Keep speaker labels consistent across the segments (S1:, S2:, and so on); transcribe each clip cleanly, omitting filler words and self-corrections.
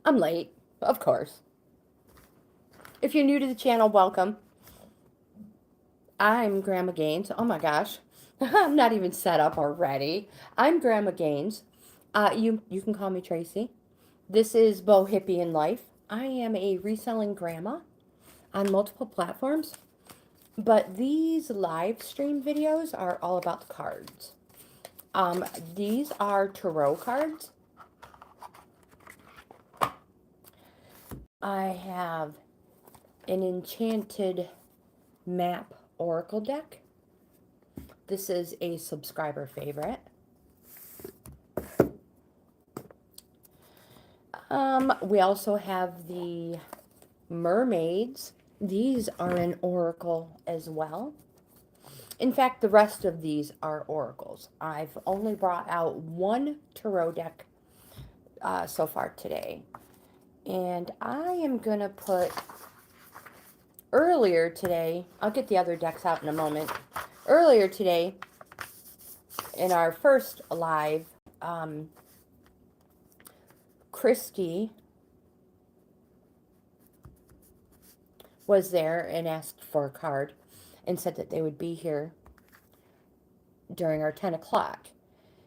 S1: I'm late, of course. If you're new to the channel, welcome. I'm Grandma Gaines. Oh my gosh. I'm not even set up already. I'm Grandma Gaines. You can call me Tracy. This is Bohippian Life. I am a reselling grandma on multiple platforms, but these live stream videos are all about the cards. These are tarot cards. I have an enchanted map oracle deck. This is a subscriber favorite. We also have the mermaids. These are an oracle as well. In fact, the rest of these are oracles. I've only brought out one tarot deck so far today. And I am going to put, earlier today, I'll get the other decks out in a moment. Earlier today, in our first live, Christy was there and asked for a card and said that they would be here during our 10 o'clock.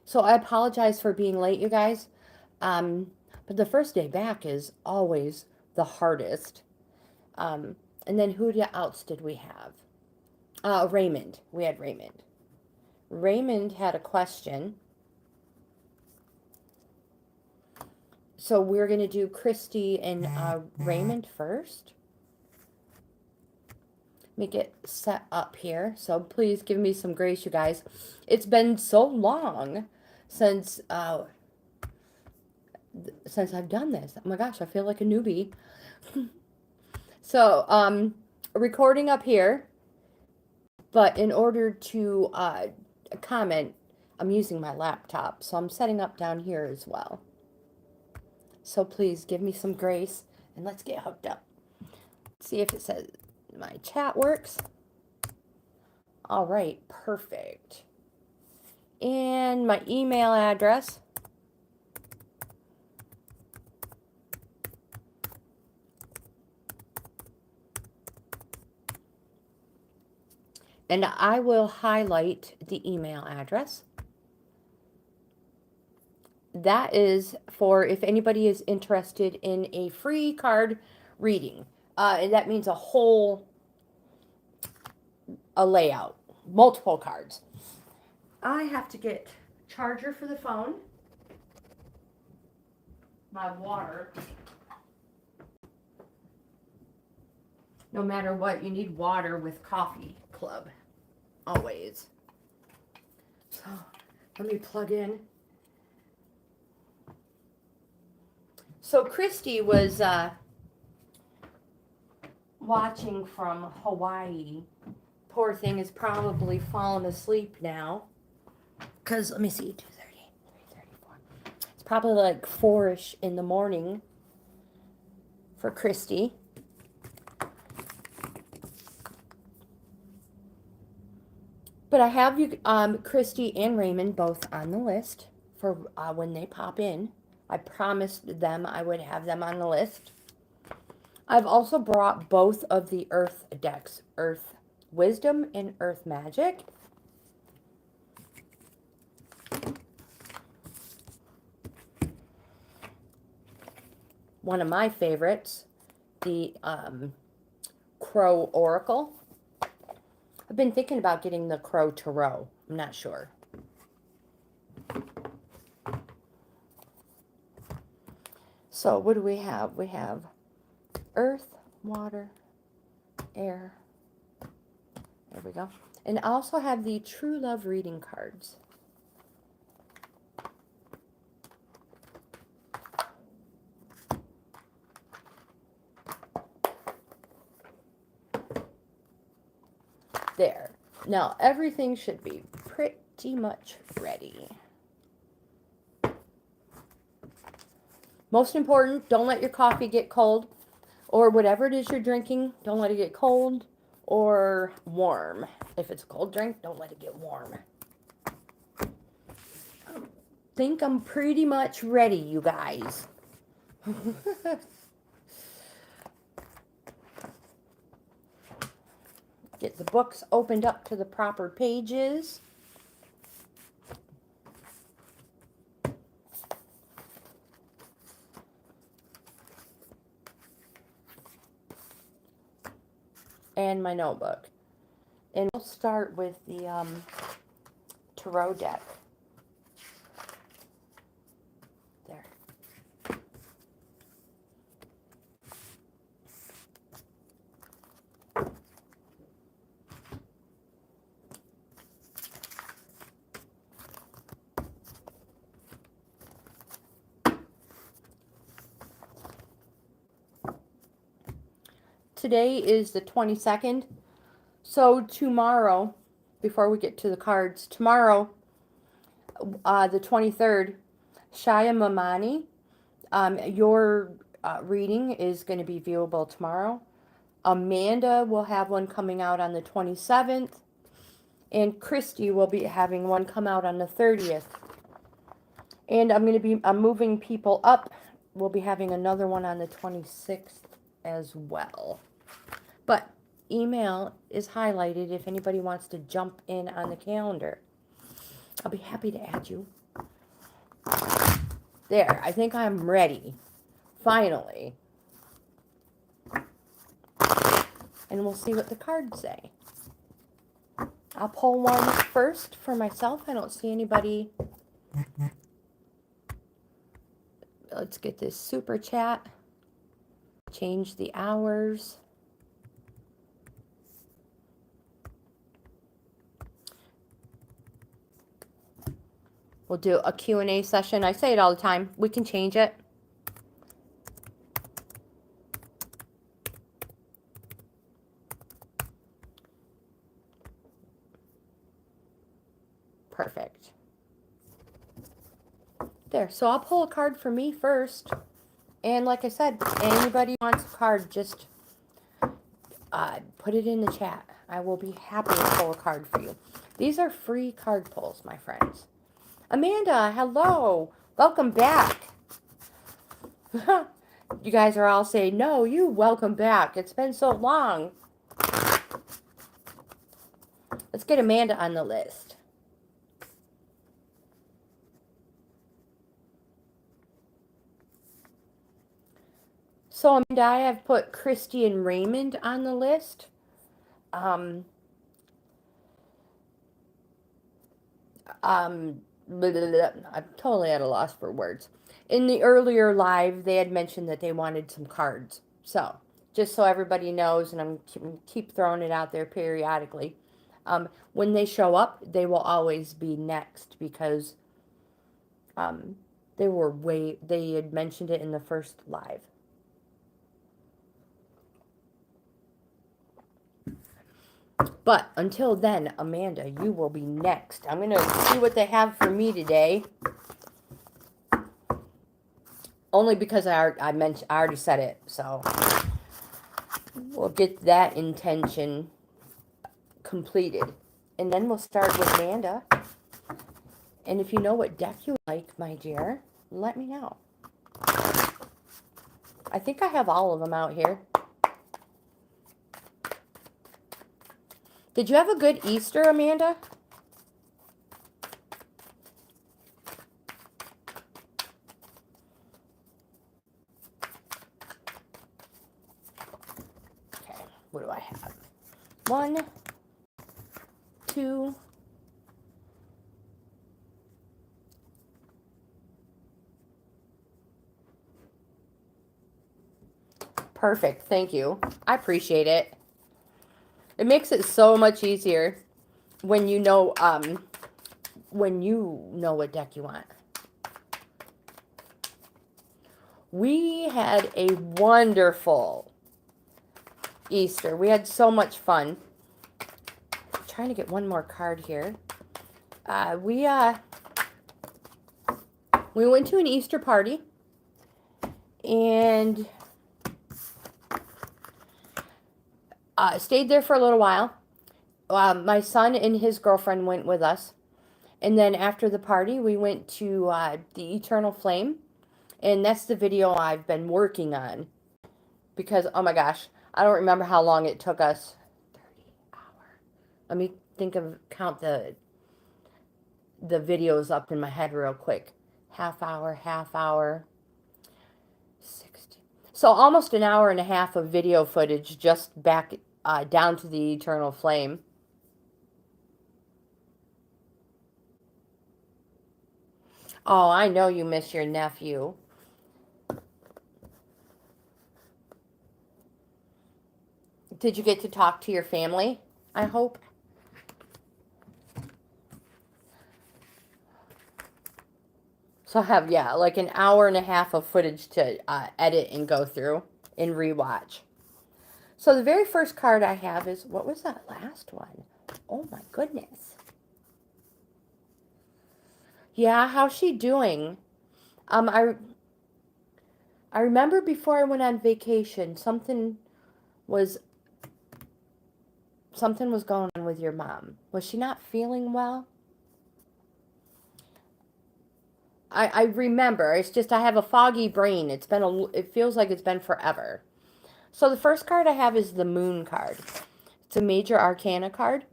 S1: So I apologize for being late, you guys. But the first day back is always the hardest. And then who else did we have? Raymond. We had Raymond. Raymond had a question. So we're going to do Christy and Raymond first. Make it set up here. So please give me some grace, you guys. It's been so long since I've done this. Oh my gosh, I feel like a newbie. So, recording up here. But in order to comment, I'm using my laptop. So I'm setting up down here as well. So please give me some grace and let's get hooked up. See if it says my chat works. All right, perfect. And my email address. And I will highlight the email address. That is for if anybody is interested in a free card reading. And that means a layout, multiple cards. I have to get charger for the phone, my water. No matter what, you need water with coffee club, always. So let me plug in. So Christy was watching from Hawaii. Poor thing is probably fallen asleep now. Because, let me see, 2:30, 3:34. It's probably like 4-ish in the morning for Christy. But I have you, Christy and Raymond both on the list for when they pop in. I promised them I would have them on the list. I've also brought both of the Earth decks, Earth Wisdom and Earth Magic. One of my favorites, the Crow Oracle. I've been thinking about getting the Crow Tarot. I'm not sure. So what do we have? We have earth, water, air. There we go. And I also have the True Love reading cards. There. Now everything should be pretty much ready. Most important, don't let your coffee get cold, or whatever it is you're drinking, don't let it get cold or warm. If it's a cold drink, don't let it get warm. I think I'm pretty much ready, you guys. Get the books opened up to the proper pages. And my notebook. And we'll start with the tarot deck. There. Today is the 22nd. So tomorrow, before we get to the cards, tomorrow, the 23rd, Shaya Mamani, your reading is going to be viewable tomorrow. Amanda will have one coming out on the 27th. And Christy will be having one come out on the 30th. And I'm moving people up. We'll be having another one on the 26th as well. But email is highlighted if anybody wants to jump in on the calendar. I'll be happy to add you. There, I think I'm ready. Finally. And we'll see what the cards say. I'll pull one first for myself. I don't see anybody. Let's get this super chat. Change the hours. We'll do a Q&A session. I say it all the time. We can change it. Perfect. There. So I'll pull a card for me first. And like I said, anybody who wants a card, just put it in the chat. I will be happy to pull a card for you. These are free card pulls, my friends. Amanda, hello. Welcome back. You guys are all saying, no, you welcome back. It's been so long. Let's get Amanda on the list. So Amanda, I have put Christy and Raymond on the list. I'm totally at a loss for words. In the earlier live, they had mentioned that they wanted some cards. So, just so everybody knows, and I'm keep throwing it out there periodically, when they show up, they will always be next because they had mentioned it in the first live. But until then, Amanda, you will be next. I'm going to see what they have for me today. Only because I already said it. So we'll get that intention completed. And then we'll start with Amanda. And if you know what deck you like, my dear, let me know. I think I have all of them out here. Did you have a good Easter, Amanda? Okay, what do I have? 1, 2, perfect, thank you. I appreciate it. It makes it so much easier when you know what deck you want. We had a wonderful Easter. We had so much fun. I'm trying to get one more card here. We went to an Easter party and stayed there for a little while. My son and his girlfriend went with us. And then after the party, we went to the Eternal Flame. And that's the video I've been working on. Because, oh my gosh, I don't remember how long it took us. 30 hours. Let me count the videos up in my head real quick. Half hour. 60. So almost an hour and a half of video footage just back down to the eternal flame. Oh, I know you miss your nephew. Did you get to talk to your family? I hope. So I have, yeah, like an hour and a half of footage to edit and go through and rewatch. So the very first card I have is, what was that last one? Oh my goodness. Yeah, how's she doing? I remember before I went on vacation, something was going on with your mom. Was she not feeling well? I remember. It's just I have a foggy brain. It feels like it's been forever. So the first card I have is the Moon card. It's a major arcana card.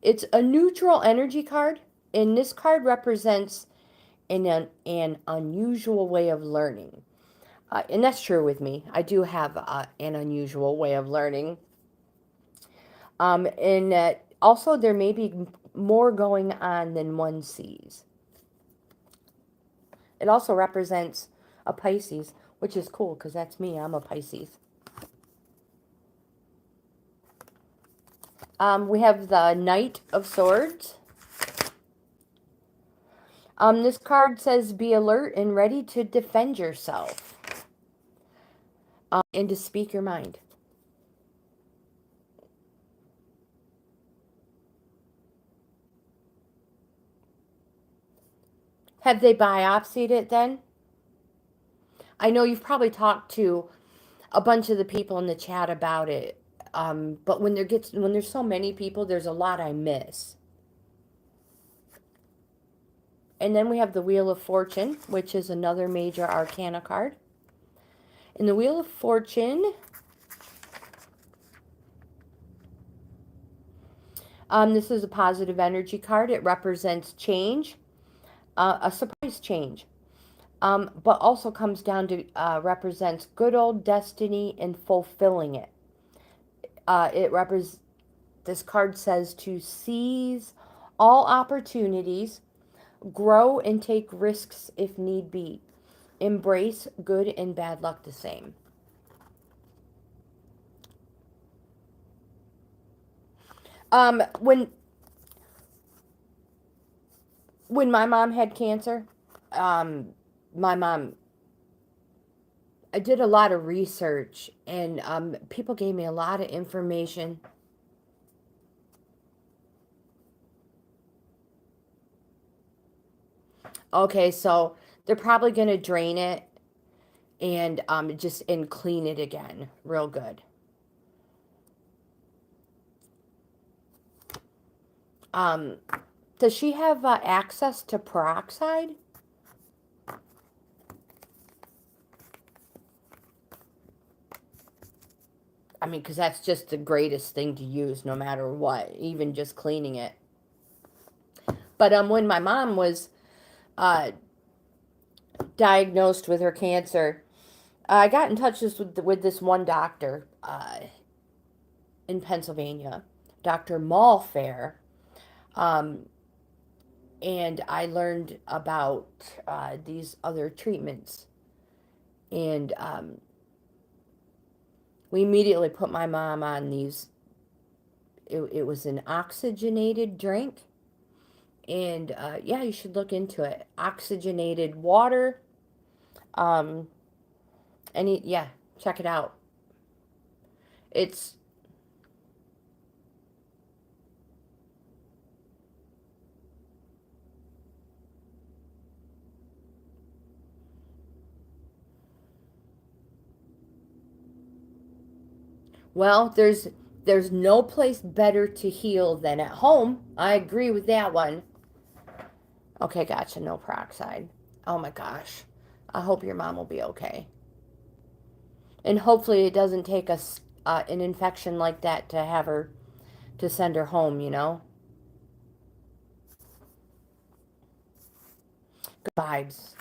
S1: It's a neutral energy card, and this card represents an unusual way of learning. And that's true with me. I do have an unusual way of learning. And also there may be more going on than one sees. It also represents a Pisces, which is cool because that's me. I'm a Pisces. We have the Knight of Swords. This card says be alert and ready to defend yourself. And to speak your mind. Have they biopsied it then? I know you've probably talked to a bunch of the people in the chat about it. But when there's so many people, there's a lot I miss. And then we have the Wheel of Fortune, which is another major arcana card. In the Wheel of Fortune, this is a positive energy card. It represents change, a surprise change. But also comes down to represents good old destiny and fulfilling it. This card says to seize all opportunities, grow and take risks if need be. Embrace good and bad luck the same. When my mom had cancer, I did a lot of research, and people gave me a lot of information. Okay, so they're probably going to drain it and clean it again real good. Does she have access to peroxide? I mean, because that's just the greatest thing to use no matter what, even just cleaning it. But when my mom was diagnosed with her cancer, I got in touch with this one doctor in Pennsylvania, Dr. Malfair, and I learned about these other treatments, and we immediately put my mom on these. It was an oxygenated drink. And yeah, you should look into it. Oxygenated water. Yeah, check it out. It's well, there's no place better to heal than at home. I agree with that one. Okay, gotcha. No peroxide. Oh my gosh. I hope your mom will be okay. And hopefully it doesn't take us an infection like that to have her, to send her home, you know? Good vibes.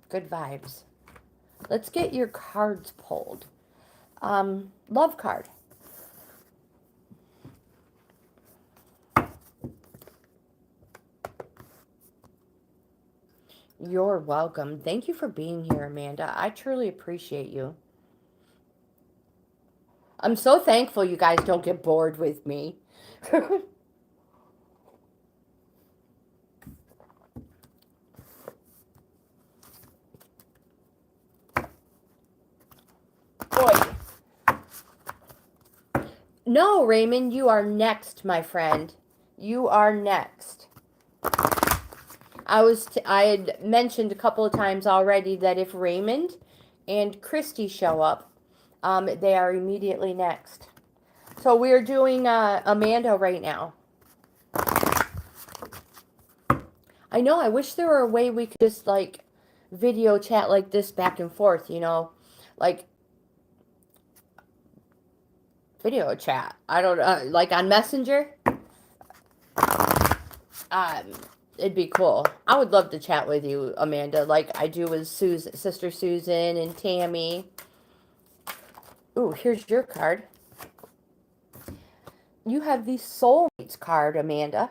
S1: Good vibes. Let's get your cards pulled. Love card. You're welcome. Thank you for being here, Amanda. I truly appreciate you. I'm so thankful you guys don't get bored with me. Boy. No, Raymond, you are next, my friend. You are next. I had mentioned a couple of times already that if Raymond and Christy show up, they are immediately next. So we're doing Amanda right now. I know, I wish there were a way we could just like video chat like this back and forth, you know, like video chat. I don't know, like on Messenger. Um, it'd be cool. I would love to chat with you, Amanda, like I do with Sister Susan and Tammy. Ooh, here's your card. You have the Soulmates card, Amanda.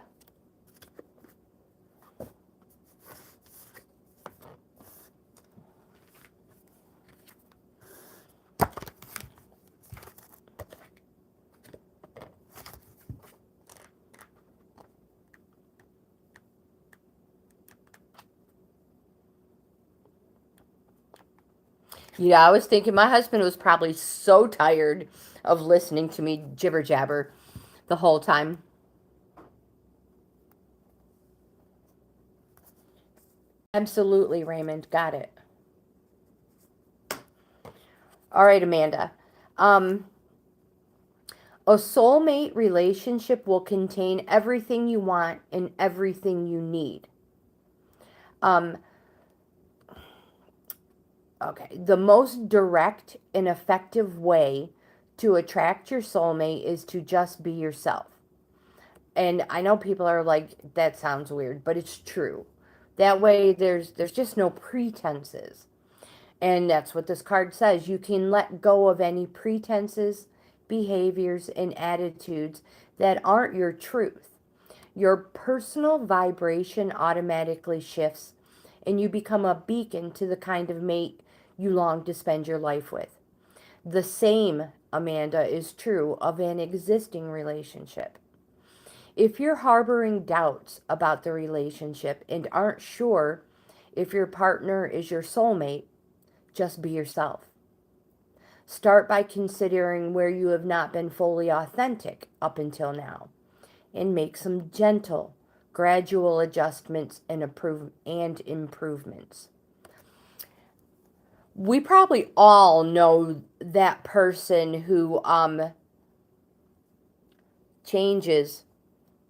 S1: Yeah, I was thinking my husband was probably so tired of listening to me jibber jabber the whole time. Absolutely, Raymond. Got it. All right, Amanda. Um, a soulmate relationship will contain everything you want and everything you need. Um, okay, the most direct and effective way to attract your soulmate is to just be yourself. And I know people are like, that sounds weird, but it's true. That way there's just no pretenses. And that's what this card says. You can let go of any pretenses, behaviors, and attitudes that aren't your truth. Your personal vibration automatically shifts, and you become a beacon to the kind of mate you long to spend your life with. The same, Amanda, is true of an existing relationship. If you're harboring doubts about the relationship and aren't sure if your partner is your soulmate, just be yourself. Start by considering where you have not been fully authentic up until now and make some gentle, gradual adjustments and improvements. We probably all know that person who changes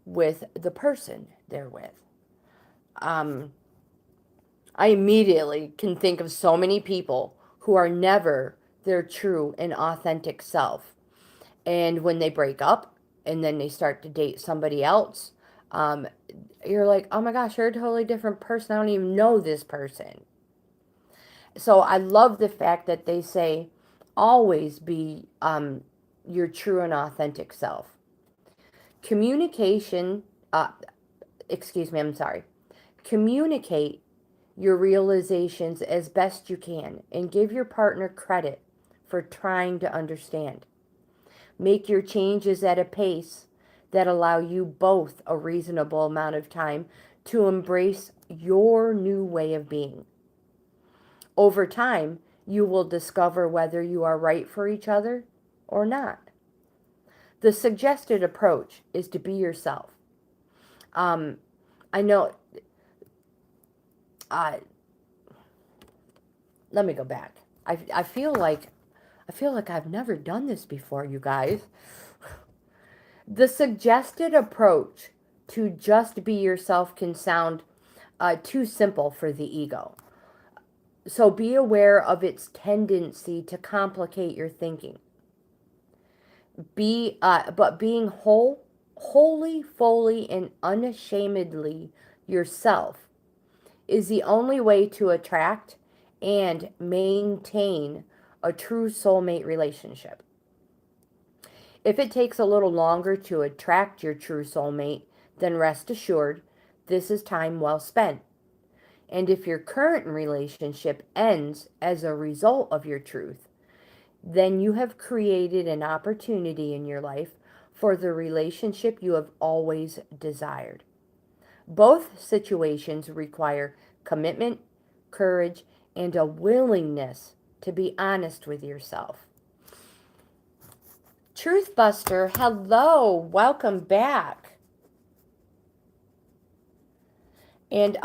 S1: with the person they're with. I immediately can think of so many people who are never their true and authentic self. And when they break up and then they start to date somebody else, um, you're like, oh my gosh, you're a totally different person. I don't even know this person. So I love the fact that they say, always be your true and authentic self. Communication, excuse me, I'm sorry. Communicate your realizations as best you can and give your partner credit for trying to understand. Make your changes at a pace that allow you both a reasonable amount of time to embrace your new way of being. Over time, you will discover whether you are right for each other or not. The suggested approach is to be yourself. I know, uh, let me go back. I feel like I've never done this before, you guys. The suggested approach to just be yourself can sound too simple for the ego. So be aware of its tendency to complicate your thinking. But being wholly, fully, and unashamedly yourself is the only way to attract and maintain a true soulmate relationship. If it takes a little longer to attract your true soulmate, then rest assured, this is time well spent. And if your current relationship ends as a result of your truth, then you have created an opportunity in your life for the relationship you have always desired. Both situations require commitment, courage, and a willingness to be honest with yourself. Truthbuster, hello, welcome back. And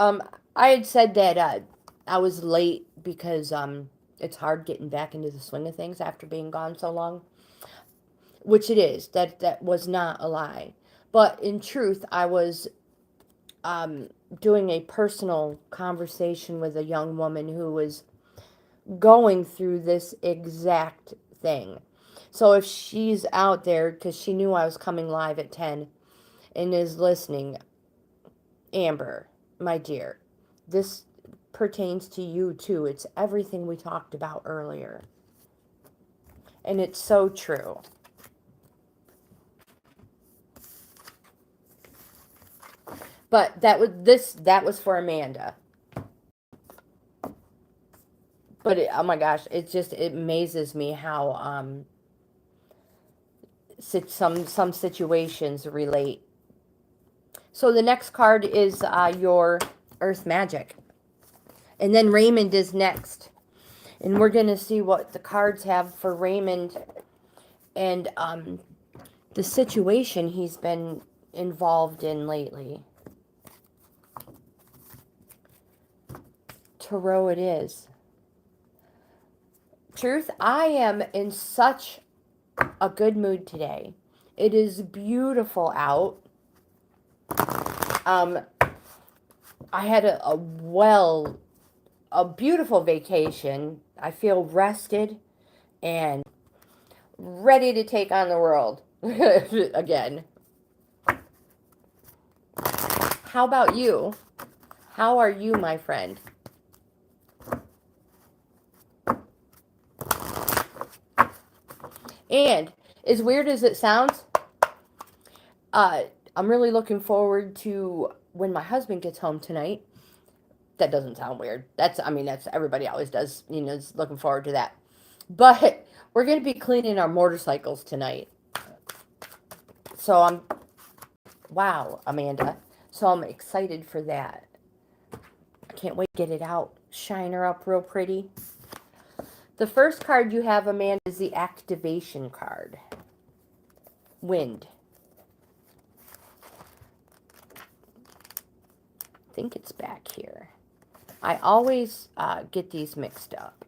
S1: I had said that I was late because it's hard getting back into the swing of things after being gone so long, which it is. That was not a lie, but in truth, I was doing a personal conversation with a young woman who was going through this exact thing. So if she's out there, because she knew I was coming live at 10 and is listening, Amber, my dear, this pertains to you too. It's everything we talked about earlier. And it's so true. But that was for Amanda. But oh my gosh, it amazes me how some situations relate. So the next card is your Earth Magic. And then Raymond is next. And we're going to see what the cards have for Raymond and the situation he's been involved in lately. Tarot it is. Truth, I am in such a good mood today. It is beautiful out. I had a beautiful vacation. I feel rested and ready to take on the world again. How about you? How are you, my friend? And as weird as it sounds, I'm really looking forward to when my husband gets home tonight. That doesn't sound weird. That's everybody always does, is looking forward to that. But we're going to be cleaning our motorcycles tonight. So wow, Amanda. So I'm excited for that. I can't wait to get it out, shine her up real pretty. The first card you have, Amanda, is the activation card. Wind. I think it's back here. I always get these mixed up.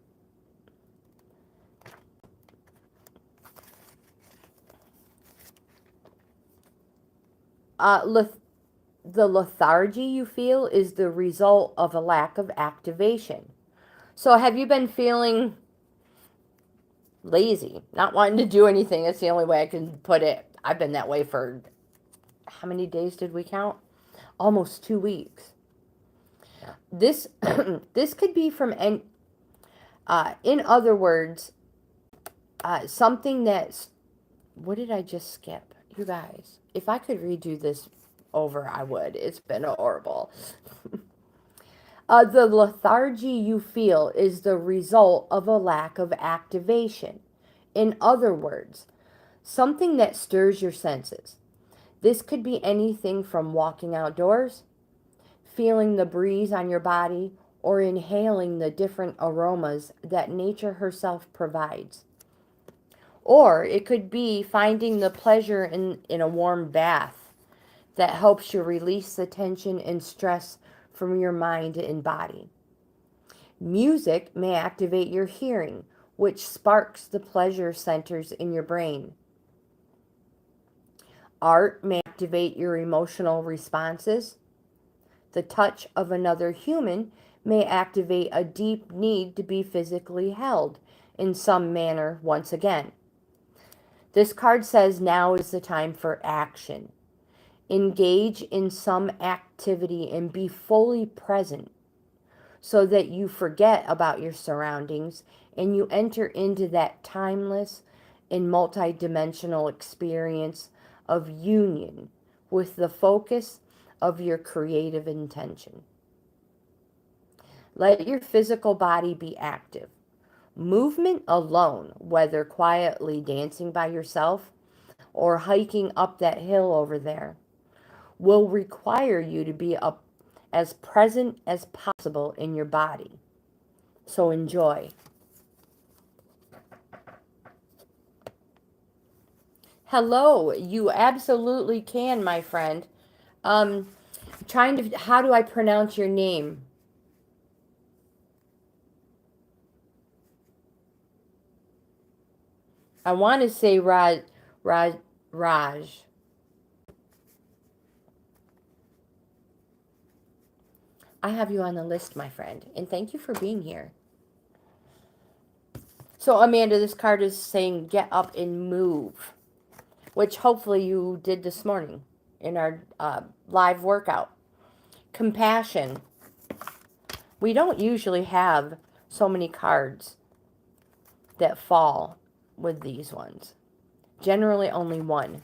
S1: The lethargy you feel is the result of a lack of activation. So have you been feeling lazy, not wanting to do anything? That's the only way I can put it. I've been that way for, how many days did we count? Almost 2 weeks. This this could be from in other words, something that's, what did I just skip? You guys, if I could redo this over, I would. It's been horrible. The lethargy you feel is the result of a lack of activation. In other words, something that stirs your senses. This could be anything from walking outdoors, feeling the breeze on your body, or inhaling the different aromas that nature herself provides. Or it could be finding the pleasure in a warm bath that helps you release the tension and stress from your mind and body. Music may activate your hearing, which sparks the pleasure centers in your brain. Art may activate your emotional responses. The touch of another human may activate a deep need to be physically held in some manner once again. This card says now is the time for action. Engage in some activity and be fully present so that you forget about your surroundings and you enter into that timeless and multidimensional experience of union with the focus of your creative intention. Let your physical body be active. Movement alone, whether quietly dancing by yourself or hiking up that hill over there, will require you to be as present as possible in your body. So enjoy. Hello, you absolutely can, my friend. How do I pronounce your name? I want to say Raj. I have you on the list, my friend, and thank you for being here. So, Amanda, this card is saying get up and move, which hopefully you did this morning in our live workout. Compassion. We don't usually have so many cards that fall with these ones. Generally only one.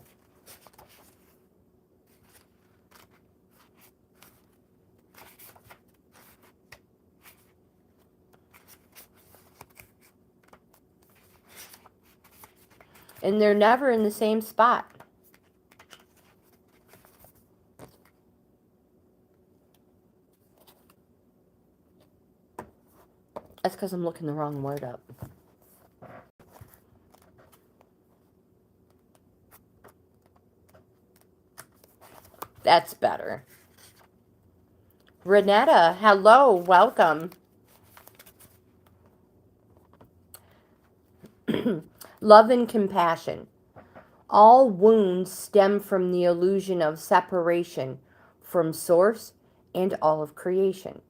S1: And they're never in the same spot. That's because I'm looking the wrong word up. That's better. Renetta, hello, welcome. Love and compassion. All wounds stem from the illusion of separation from source and all of creation.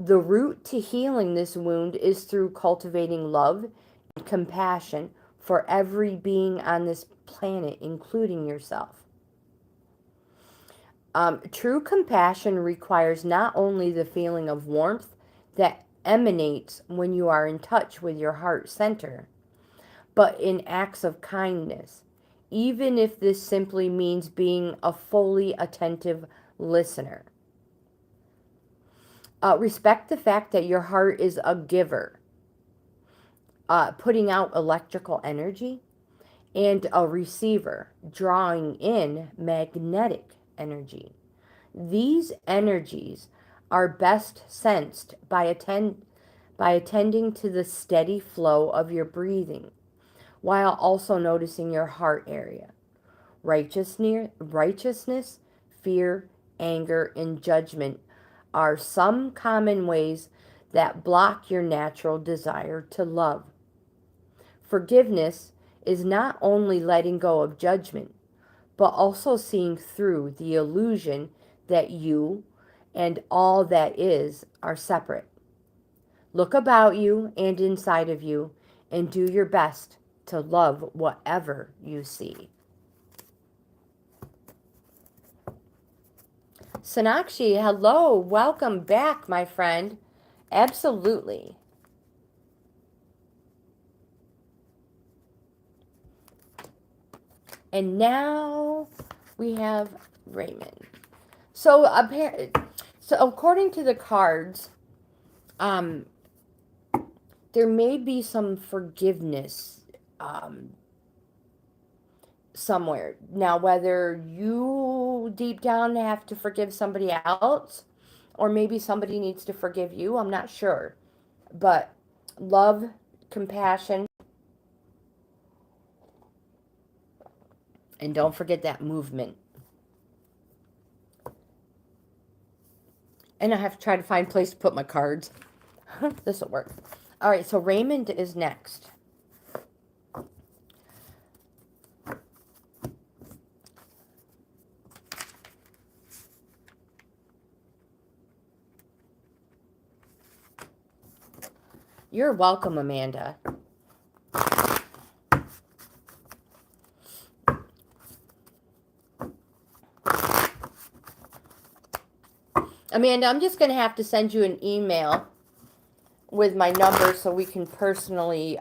S1: The route to healing this wound is through cultivating love and compassion for every being on this planet, including yourself. True compassion requires not only the feeling of warmth that emanates when you are in touch with your heart center, but in acts of kindness, even if this simply means being a fully attentive listener. Respect the fact that your heart is a giver, putting out electrical energy, and a receiver, drawing in magnetic energy. These energies are best sensed by attending to the steady flow of your breathing, while also noticing your heart area. Righteousness, fear, anger, and judgment are some common ways that block your natural desire to love. Forgiveness is not only letting go of judgment, but also seeing through the illusion that you and all that is are separate. Look about you and inside of you and do your best to love whatever you see. Sonakshi, hello, welcome back, my friend. Absolutely. And now we have Raymond. So according to the cards, there may be some forgiveness somewhere. Now, whether you deep down have to forgive somebody else, or maybe somebody needs to forgive you, I'm not sure. But love, compassion, and don't forget that movement. And I have to try to find a place to put my cards. This will work. All right, so Raymond is next. You're welcome, Amanda. Amanda, I'm just going to have to send you an email with my number so we can personally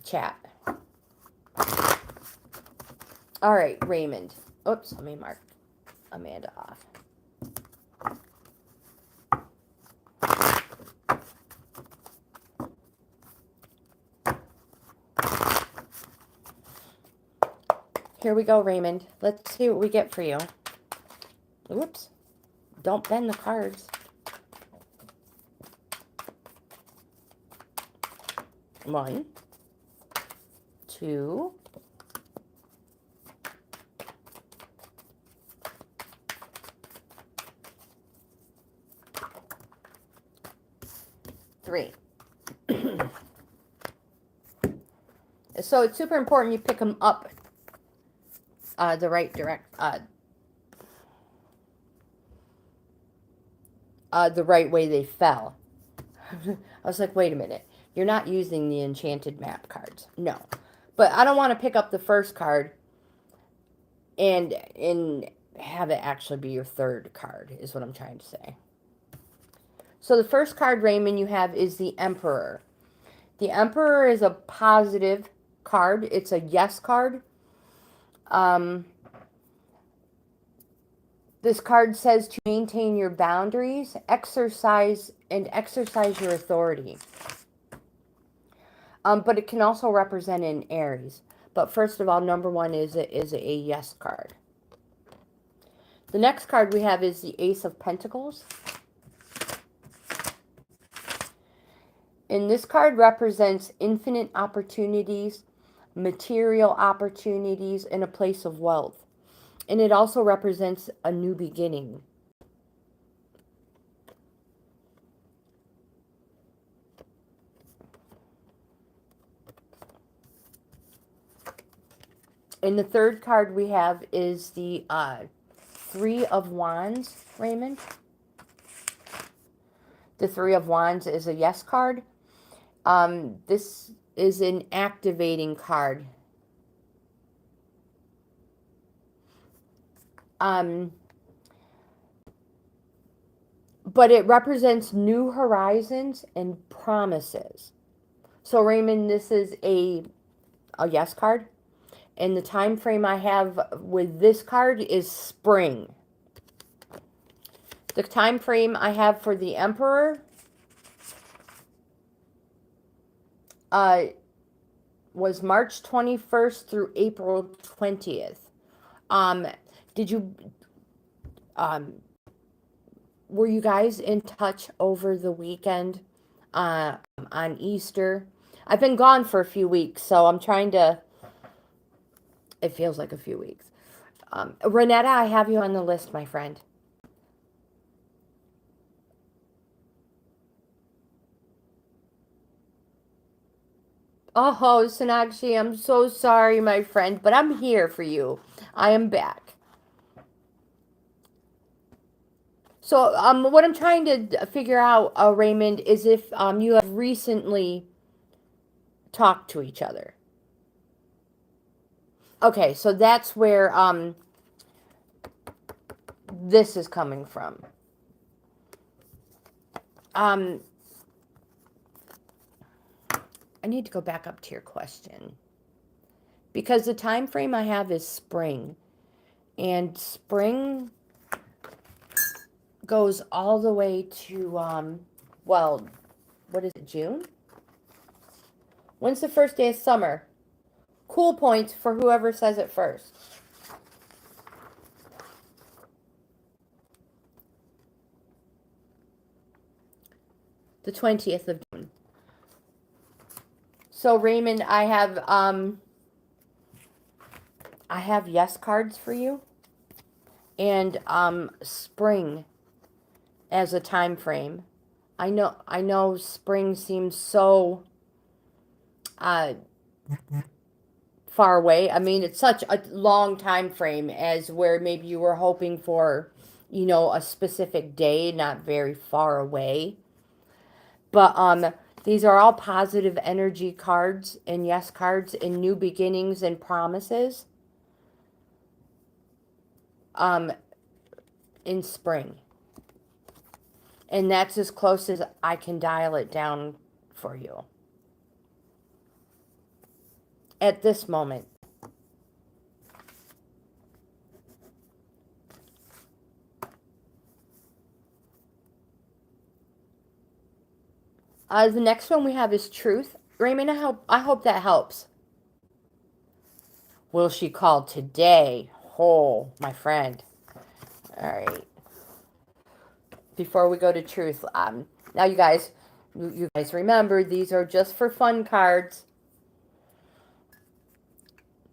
S1: chat. All right, Raymond. Oops, let me mark Amanda off. Here we go, Raymond. Let's see what we get for you. Oops. Don't bend the cards. One, two, three. So it's super important you pick them up the right the right way they fell. I was like, wait a minute. You're not using the enchanted map cards. No. But I don't want to pick up the first card and have it actually be your third card, is what I'm trying to say. So the first card, Raymond, you have is the Emperor. The Emperor is a positive card. It's a yes card. This card says to maintain your boundaries, exercise your authority. But it can also represent an Aries. But first of all, number one is a yes card. The next card we have is the Ace of Pentacles. And this card represents infinite opportunities, material opportunities, and a place of wealth. And it also represents a new beginning. And the third card we have is the Three of Wands, Raymond. The Three of Wands is a yes card. This is an activating card. But it represents new horizons and promises. So Raymond, this is a yes card. And the time frame I have with this card is spring. The time frame I have for the Emperor was March 21st through April 20th. Were you guys in touch over the weekend on Easter? I've been gone for a few weeks, so I'm trying to, it feels like a few weeks. Renetta, I have you on the list, my friend. Oh, Sonakshi, I'm so sorry, my friend, but I'm here for you. I am back. So, what I'm trying to figure out, Raymond, is if you have recently talked to each other. Okay, so that's where this is coming from. I need to go back up to your question. Because the time frame I have is spring. And spring goes all the way to, well, what is it, June? When's the first day of summer? Cool points for whoever says it first. The 20th of June. So Raymond, I have yes cards for you. And spring as a time frame. I know spring seems so far away. I mean, it's such a long time frame as where maybe you were hoping for, a specific day, not very far away. But these are all positive energy cards and yes cards and new beginnings and promises in spring. And that's as close as I can dial it down for you at this moment. The next one we have is truth. Raymond, I hope that helps. Will she call today? Oh, my friend. All right. Before we go to truth, now you guys remember these are just for fun cards.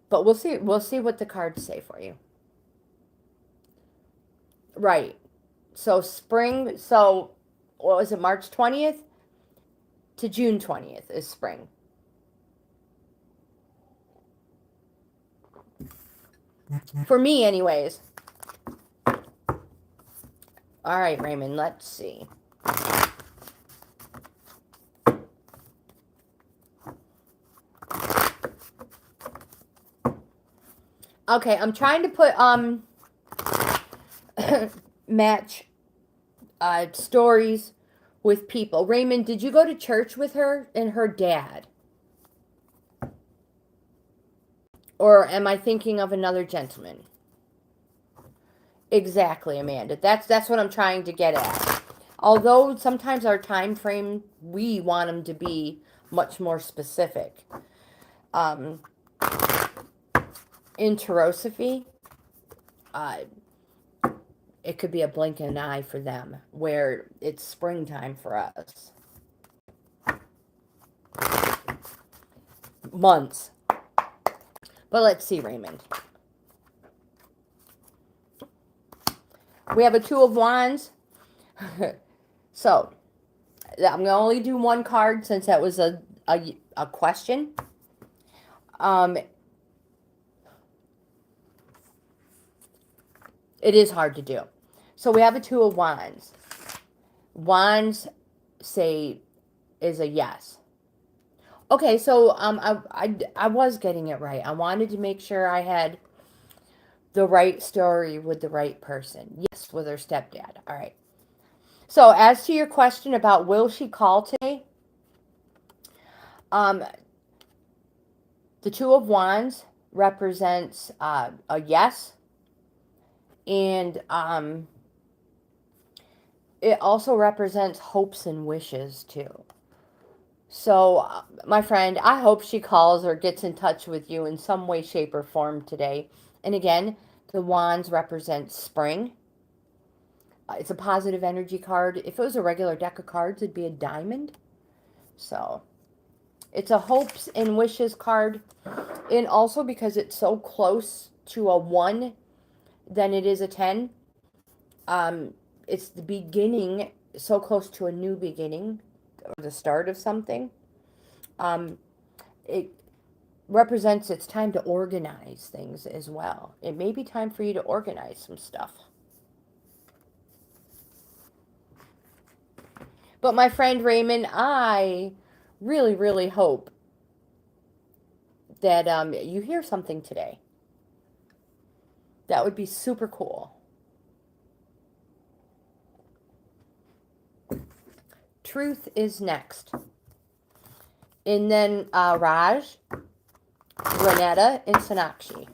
S1: But we'll see what the cards say for you. Right. So spring, so what was it, March 20th to June 20th is spring. For me, anyways. All right, Raymond, let's see. Okay, I'm trying to put match stories with people. Raymond, did you go to church with her and her dad? Or am I thinking of another gentleman? Exactly, Amanda. That's what I'm trying to get at. Although sometimes our time frame, we want them to be much more specific. In Tarosophy, it could be a blink of an eye for them, where it's springtime for us. Months. But let's see, Raymond. We have a Two of Wands. So, I'm going to only do one card since that was a question. It is hard to do. So we have a Two of Wands. Wands say is a yes. Okay, so I was getting it right. I wanted to make sure I had the right story with the right person. Yes, with her stepdad. All right. So as to your question about will she call today? The Two of Wands represents a yes. And it also represents hopes and wishes too. So, my friend, I hope she calls or gets in touch with you in some way, shape, or form today. And again, the Wands represent spring. It's a positive energy card. If it was a regular deck of cards, it'd be a diamond. So, it's a hopes and wishes card. And also because it's so close to a 1 than it is a 10. It's the beginning, so close to a new beginning, or the start of something. It represents it's time to organize things as well. It may be time for you to organize some stuff. But my friend Raymond, I really, really hope that you hear something today. That would be super cool. Truth is next. And then Raj, Renetta, and Sonakshi.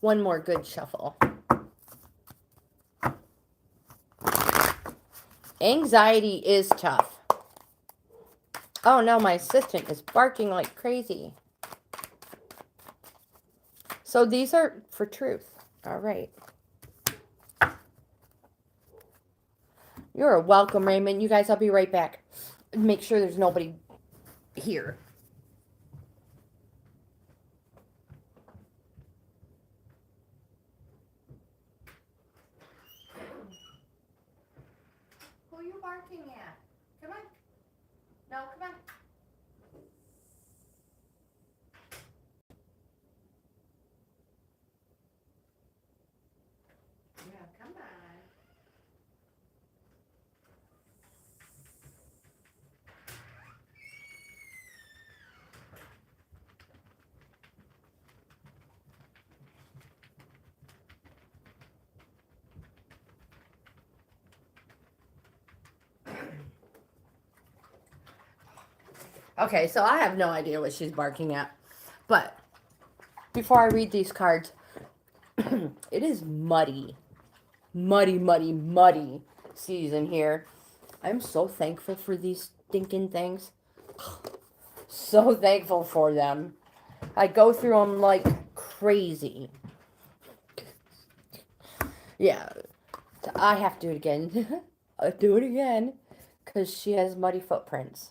S1: One more good shuffle. Anxiety is tough. Oh no, my assistant is barking like crazy. So these are for truth. All right. You're welcome, Raymond. You guys, I'll be right back. Make sure there's nobody here. Who are you barking at? Come on. Okay, so I have no idea what she's barking at. But before I read these cards, it is muddy. Muddy, muddy, muddy season here. I'm so thankful for these stinking things. So thankful for them. I go through them like crazy. Yeah, I have to do it again. I'll do it again because she has muddy footprints.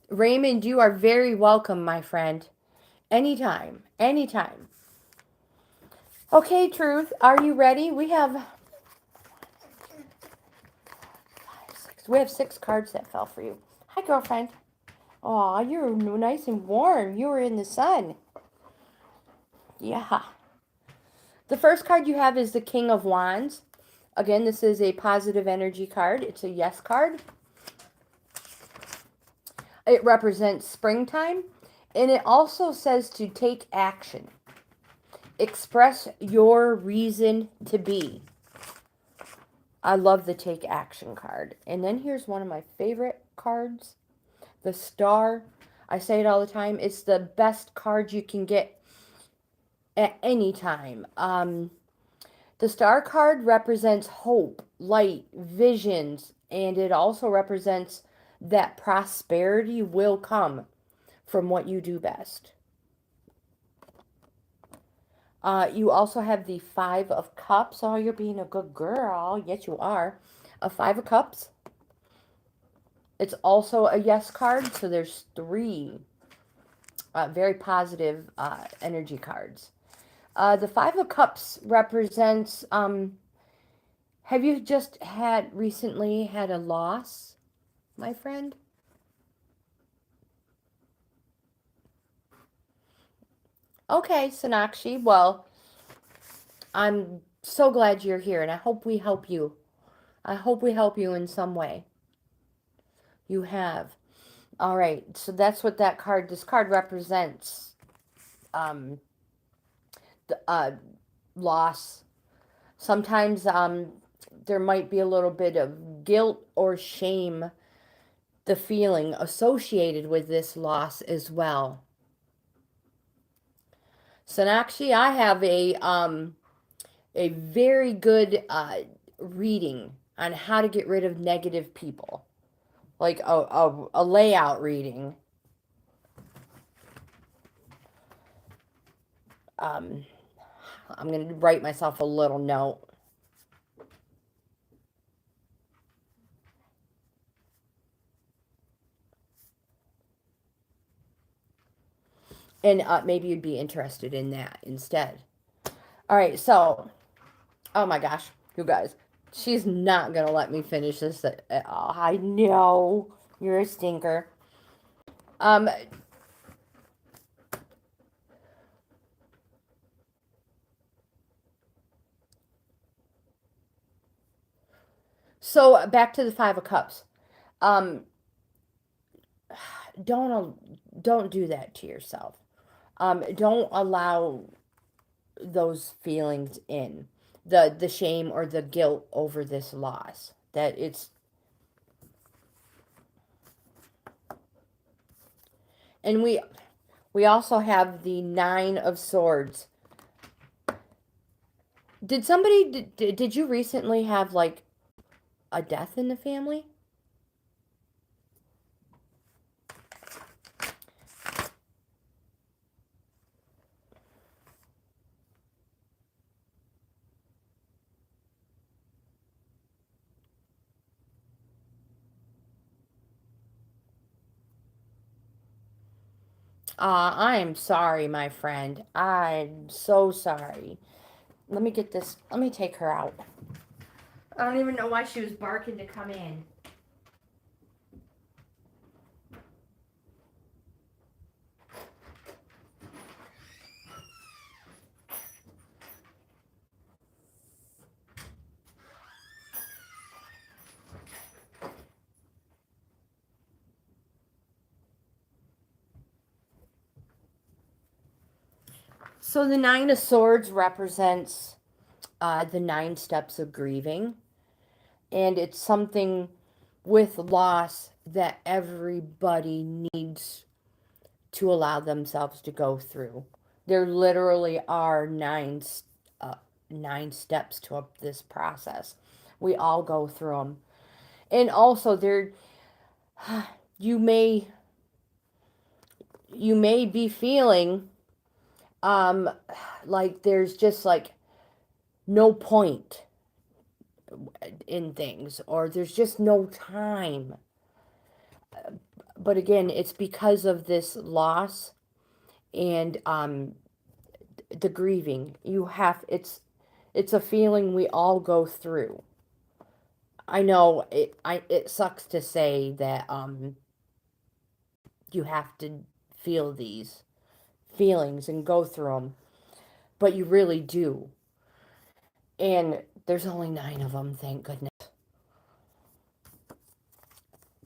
S1: Raymond, you are very welcome, my friend. Anytime, anytime. Okay, Truth, are you ready? We have 6 cards that fell for you. Hi, girlfriend. Aw, you're nice and warm. You were in the sun. Yeah. The first card you have is the King of Wands. Again, this is a positive energy card. It's a yes card. It represents springtime. And it also says to take action. Express your reason to be. I love the take action card. And then here's one of my favorite cards. The Star. I say it all the time. It's the best card you can get at any time. The Star card represents hope, light, visions, and it also represents that prosperity will come from what you do best. You also have the Five of Cups. Oh, you're being a good girl. Yes, you are. A Five of Cups. It's also a yes card, so there's 3 very positive energy cards. The Five of Cups represents, have you just recently had a loss, my friend? Okay, Sonakshi, well, I'm so glad you're here, and I hope we help you. I hope we help you in some way. You have. All right, so that's what this card represents. Loss. Sometimes there might be a little bit of guilt or shame, the feeling associated with this loss as well. Sonakshi, I have a very good reading on how to get rid of negative people. Like a layout reading. I'm going to write myself a little note. And maybe you'd be interested in that instead. All right, so, oh my gosh, you guys. She's not going to let me finish this at all. I know. You're a stinker. So back to the Five of Cups. Don't do that to yourself. Don't allow those feelings in, the shame or the guilt over this loss. That it's, and we also have the Nine of Swords. Did you recently have like a death in the family? I am sorry, my friend. I'm so sorry. Let me get this. Let me take her out. I don't even know why she was barking to come in. So the Nine of Swords represents the 9 steps of grieving. And it's something with loss that everybody needs to allow themselves to go through. There literally are nine steps to this process. We all go through them. And also there you may be feeling like there's just like no point in things, or there's just no time. But again, it's because of this loss and the grieving. It's a feeling we all go through. I know it sucks to say that you have to feel these feelings and go through them, but you really do. And there's only 9 of them, thank goodness.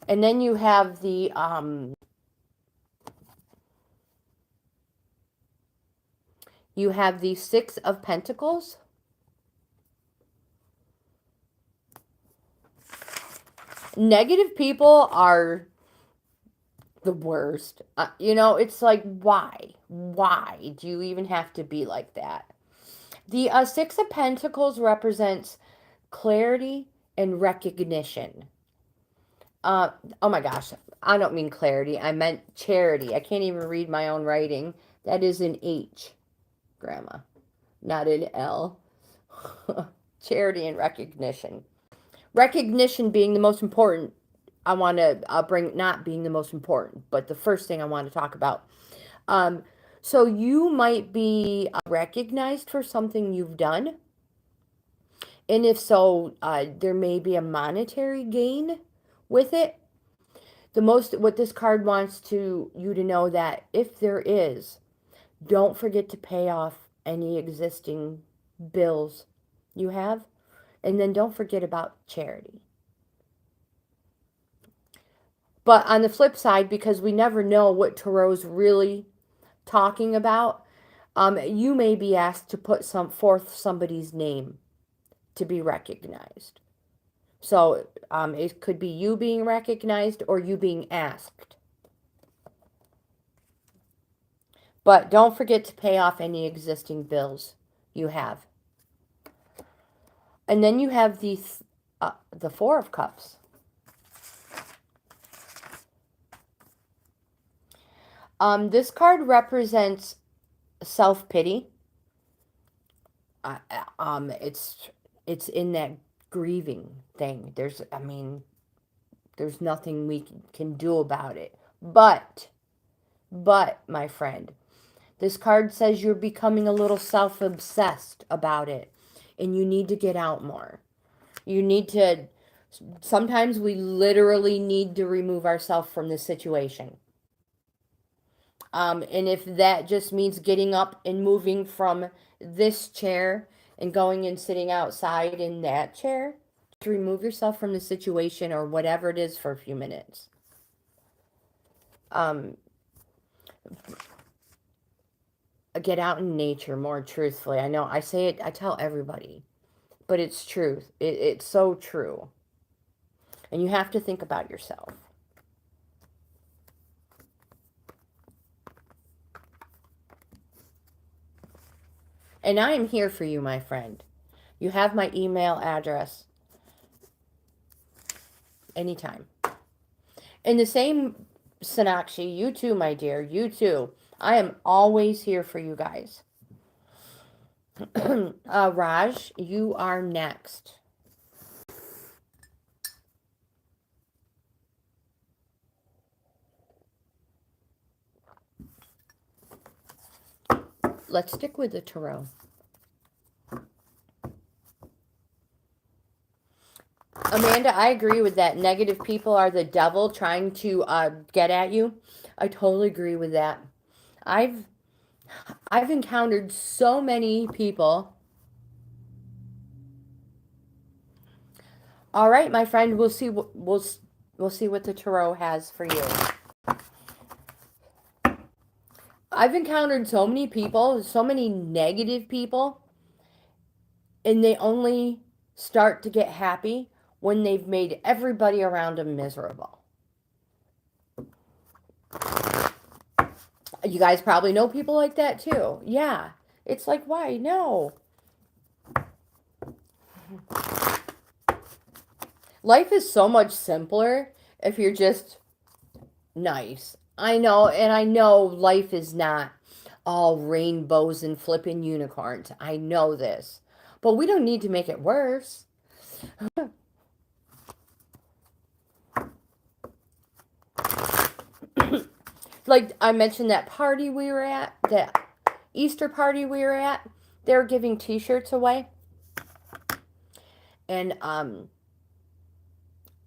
S1: And then you have the Six of Pentacles. Negative people are the worst. It's like, why? Why do you even have to be like that? The Six of Pentacles represents clarity and recognition. Oh my gosh, I don't mean clarity. I meant charity. I can't even read my own writing. That is an H, Grandma, not an L. Charity and recognition. Recognition being the most important. I want to bring, not being the most important, but the first thing I want to talk about. So you might be recognized for something you've done. And if so, there may be a monetary gain with it. What this card wants you to know, that if there is, don't forget to pay off any existing bills you have. And then don't forget about charity. But on the flip side, because we never know what Tarot's really talking about, you may be asked to put forth somebody's name to be recognized. So it could be you being recognized or you being asked. But don't forget to pay off any existing bills you have. And then you have the Four of Cups. This card represents self-pity. It's in that grieving thing. There's nothing we can do about it. But, my friend, this card says you're becoming a little self-obsessed about it. And you need to get out more. Sometimes we literally need to remove ourselves from the situation. And if that just means getting up and moving from this chair and going and sitting outside in that chair, to remove yourself from the situation or whatever it is for a few minutes. Get out in nature more, truthfully. I know I say it, I tell everybody, but it's truth. It's so true. And you have to think about yourself. And I am here for you, my friend. You have my email address. Anytime. And the same, Sonakshi, you too, my dear. You too. I am always here for you guys. Raj, you are next. Let's stick with the tarot. Amanda, I agree with that. Negative people are the devil trying to get at you. I totally agree with that. I've encountered so many people. All right, my friend, we'll see what the tarot has for you. I've encountered so many people, so many negative people, and they only start to get happy when they've made everybody around them miserable. You guys probably know people like that too. Yeah. It's like, why? No. Life is so much simpler if you're just nice. I know, and I know life is not all rainbows and flipping unicorns. I know this. But we don't need to make it worse. Like I mentioned that party we were at, that Easter party we were at, they were giving t-shirts away. And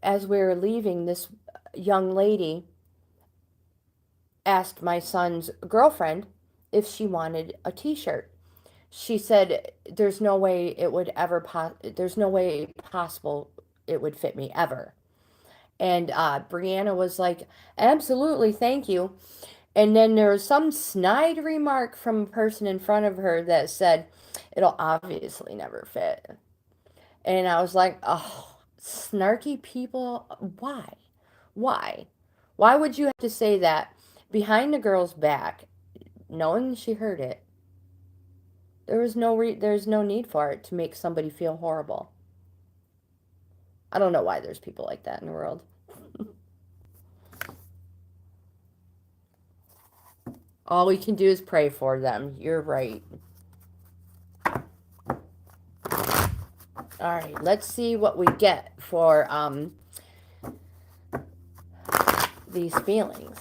S1: as we were leaving, this young lady asked my son's girlfriend if she wanted a t-shirt. She said, there's no way it would ever, there's no way possible it would fit me ever. And Brianna was like, absolutely, thank you. And then there was some snide remark from a person in front of her that said, it'll obviously never fit. And I was like, oh, snarky people, why? Why? Why would you have to say that behind the girl's back, knowing she heard it? There's no need for it to make somebody feel horrible. I don't know why there's people like that in the world. All we can do is pray for them. You're right. All right, let's see what we get for these feelings.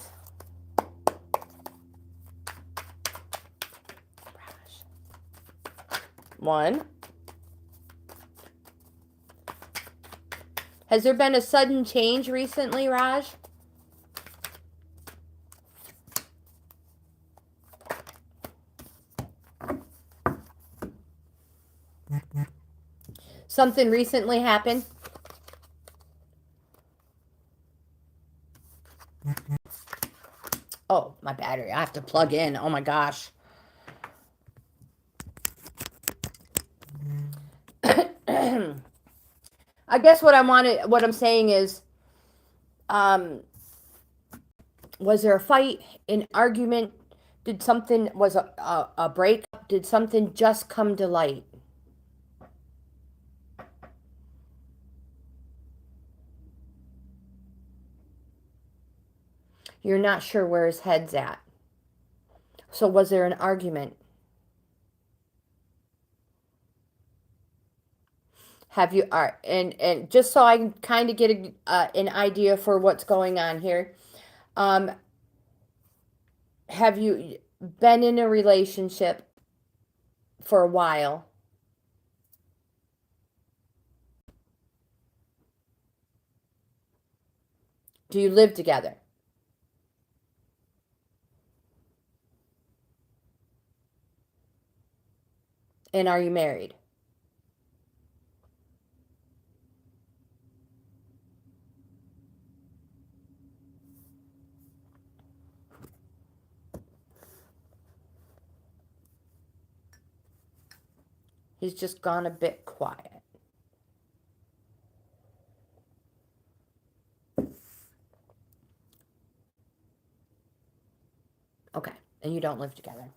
S1: One. Has there been a sudden change recently, Raj? Something recently happened? Oh, my battery. I have to plug in. Oh my gosh. I guess what I'm saying is, was there a fight, an argument? Was a breakup? Did something just come to light? You're not sure where his head's at. So was there an argument? Have you and just so I can kind of get an idea for what's going on here, have you been in a relationship for a while? Do you live together? And are you married? He's just gone a bit quiet. Okay, and you don't live together.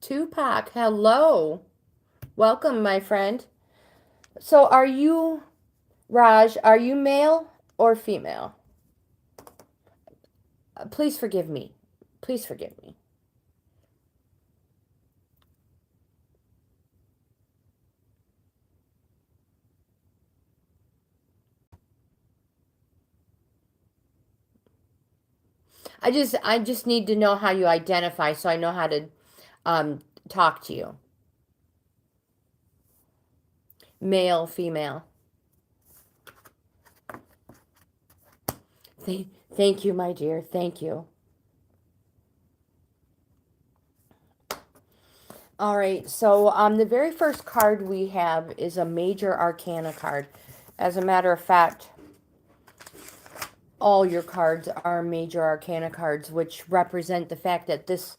S1: Tupac, hello. Welcome, my friend. So are you, Raj, are you male or female? Please forgive me. Please forgive me. I just need to know how you identify so I know how to talk to you. Male, female. Thank you, my dear. Thank you. All right, so the very first card we have is a Major Arcana card. As a matter of fact, all your cards are major arcana cards, which represent the fact that this,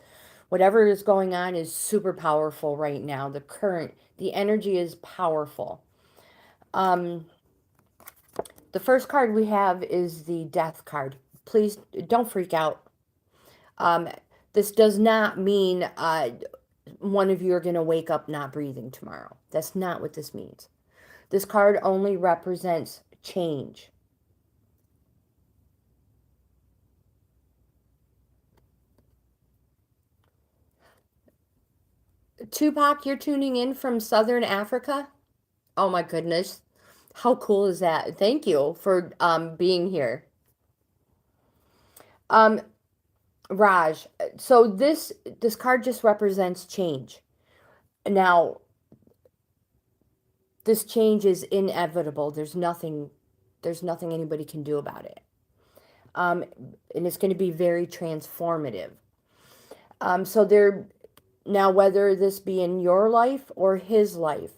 S1: whatever is going on, is super powerful right now. The energy is powerful. The first card we have is the Death card. Please don't freak out. This does not mean one of you are going to wake up not breathing tomorrow. That's not what this means. This card only represents change. Tupac, you're tuning in from Southern Africa? Oh my goodness. How cool is that? Thank you for being here. Um, Raj, so this card just represents change. Now, this change is inevitable. There's nothing anybody can do about it. And it's going to be very transformative. So now, whether this be in your life or his life,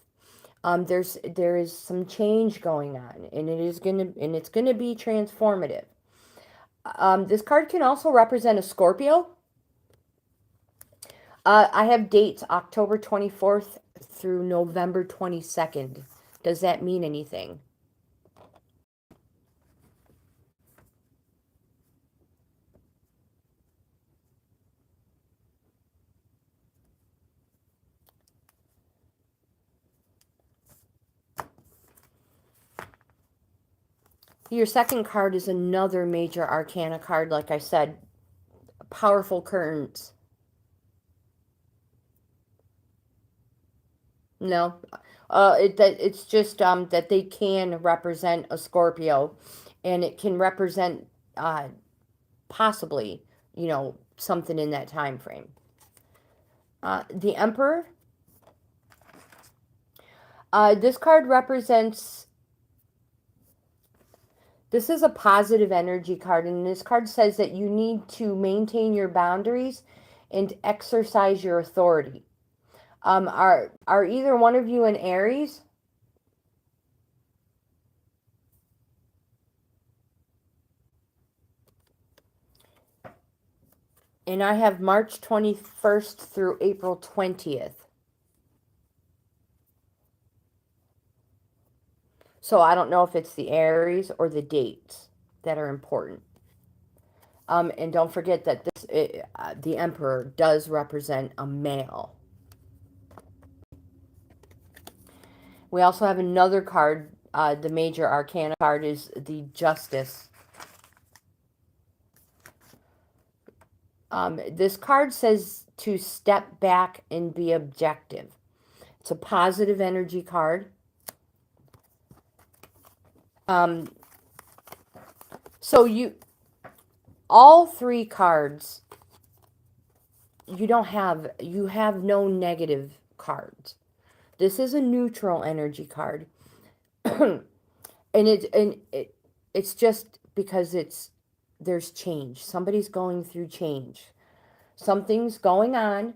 S1: there is some change going on, and it's gonna be transformative. This card can also represent a Scorpio. I have dates October 24th through November 22nd. Does that mean anything? Your second card is another major arcana card, like I said, powerful currents. No, it's just that they can represent a Scorpio, and it can represent possibly, something in that time frame. The Emperor. This card represents. This is a positive energy card, and this card says that you need to maintain your boundaries and exercise your authority. Are either one of you an Aries? And I have March 21st through April 20th. So I don't know if it's the Aries or the dates that are important. And don't forget that the Emperor does represent a male. We also have another card. The major arcana card is the Justice. This card says to step back and be objective. It's a positive energy card. So all three cards, you have no negative cards. This is a neutral energy card. and it's just because there's change. Somebody's going through change. Something's going on.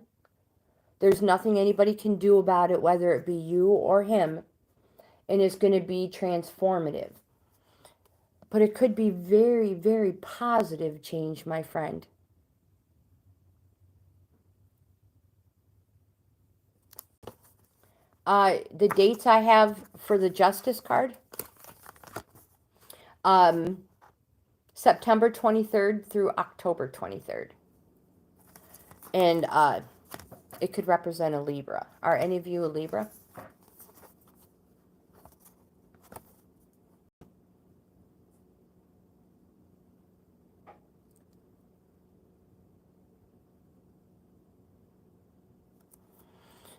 S1: There's nothing anybody can do about it, whether it be you or him, and it's going to be transformative. But it could be very, very positive change, my friend. The dates I have for the Justice card. September 23rd through October 23rd. And it could represent a Libra. Are any of you a Libra?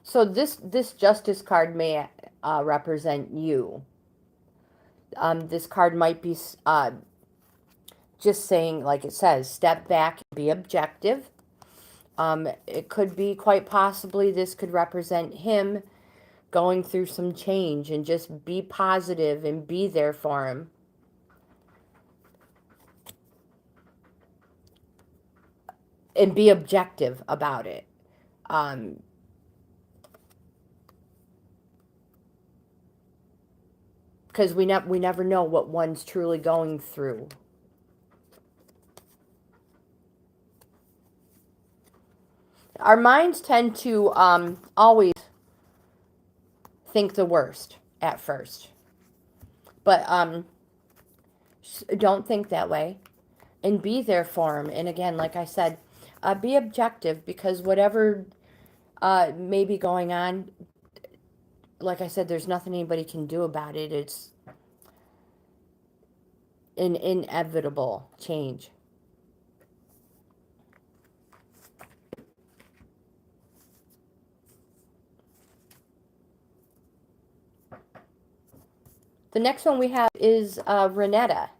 S1: So this Justice card may represent you. This card might be just saying, like it says, step back and be objective. It could be quite possibly this could represent him going through some change, and just be positive and be there for him. And be objective about it. Because we never know what one's truly going through. our minds tend to always think the worst at first. But don't think that way and be there for them. And again, like I said, be objective, because whatever may be going on, like I said, there's nothing anybody can do about it. It's an inevitable change. The next one we have is Renetta.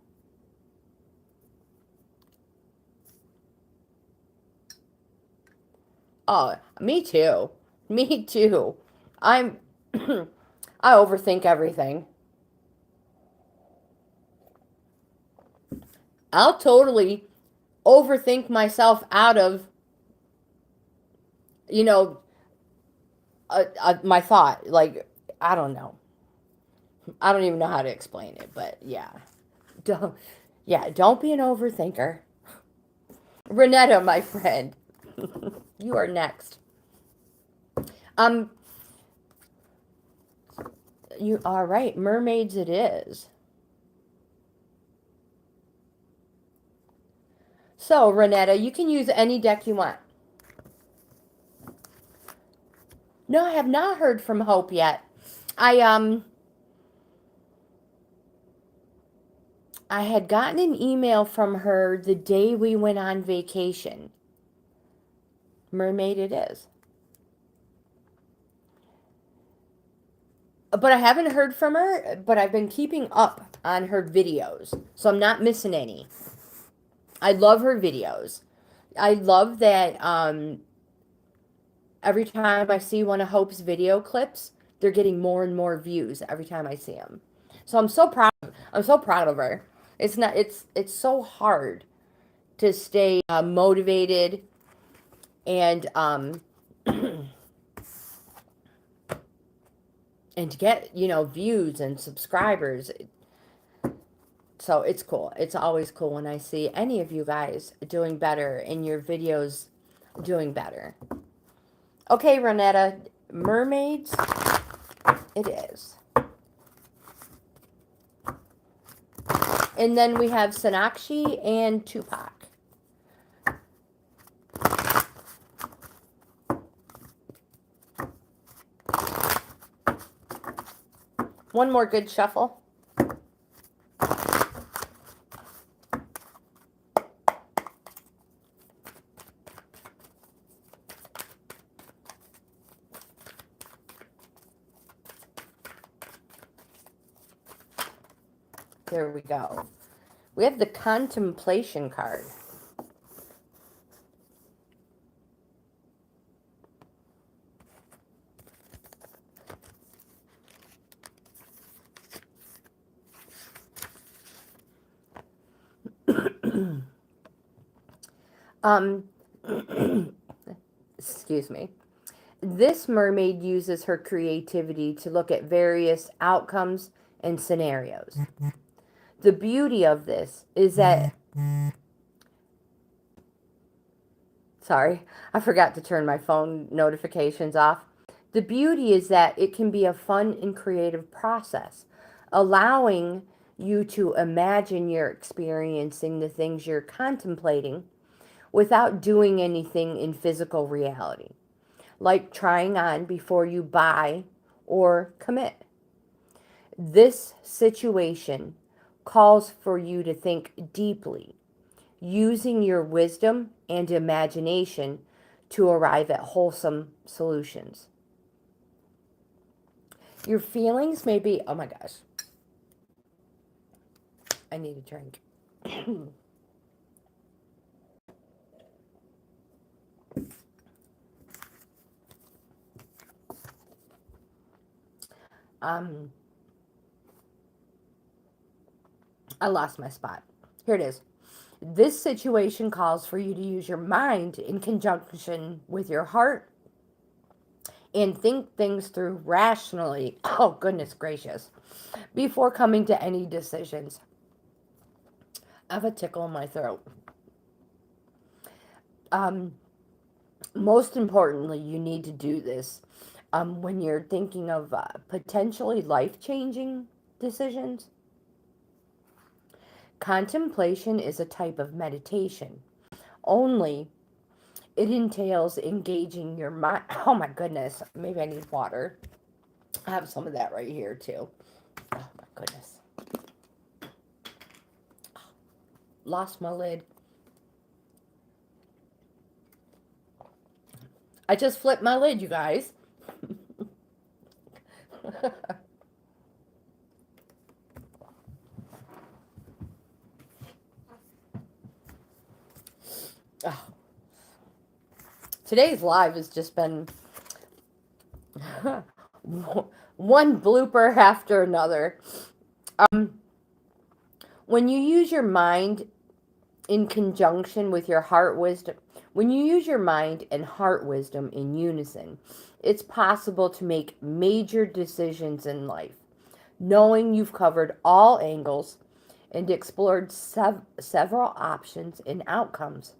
S1: Oh, me too. Me too. I'm I overthink everything. I'll totally overthink myself out of, you know, my thought. Like, I don't know. I don't even know how to explain it, but yeah. Don't, yeah, don't be an overthinker. Renetta, my friend, you are next. You are right. Mermaids it is. So, Renetta, you can use any deck you want. No, I have not heard from Hope yet. I had gotten an email from her the day we went on vacation. Mermaid it is. But I haven't heard from her, but I've been keeping up on her videos, so I'm not missing any. I love her videos. I love that every time I see one of Hope's video clips, they're getting more and more views every time I see them. So I'm so proud. I'm so proud of her. It's so hard to stay motivated and and to get, views and subscribers. So it's cool. It's always cool when I see any of you guys doing better and your videos doing better. Okay, Renetta, mermaids it is. And then we have Sonakshi and Tupac. One more good shuffle. There we go. We have the Contemplation card. Excuse me. This mermaid uses her creativity to look at various outcomes and scenarios. The beauty of this is that, sorry, I forgot to turn my phone notifications off. The beauty is that it can be a fun and creative process, allowing you to imagine you're experiencing the things you're contemplating without doing anything in physical reality, like trying on before you buy or commit. This situation calls for you to think deeply, using your wisdom and imagination to arrive at wholesome solutions. Your feelings may be, oh my gosh, I need a drink. I lost my spot. Here it is. This situation calls for you to use your mind in conjunction with your heart and think things through rationally. Oh, goodness gracious. Before coming to any decisions. I have a tickle in my throat. Most importantly, you need to do this when you're thinking of potentially life-changing decisions. Contemplation is a type of meditation. Only it entails engaging your mind. Oh my goodness, maybe I need water. I have some of that right here too. Oh my goodness. Lost my lid. I just flipped my lid, you guys. Oh. Today's live has just been one blooper after another. When you use your mind in conjunction with your heart wisdom, when you use your mind and heart wisdom in unison, it's possible to make major decisions in life, knowing you've covered all angles and explored several options and outcomes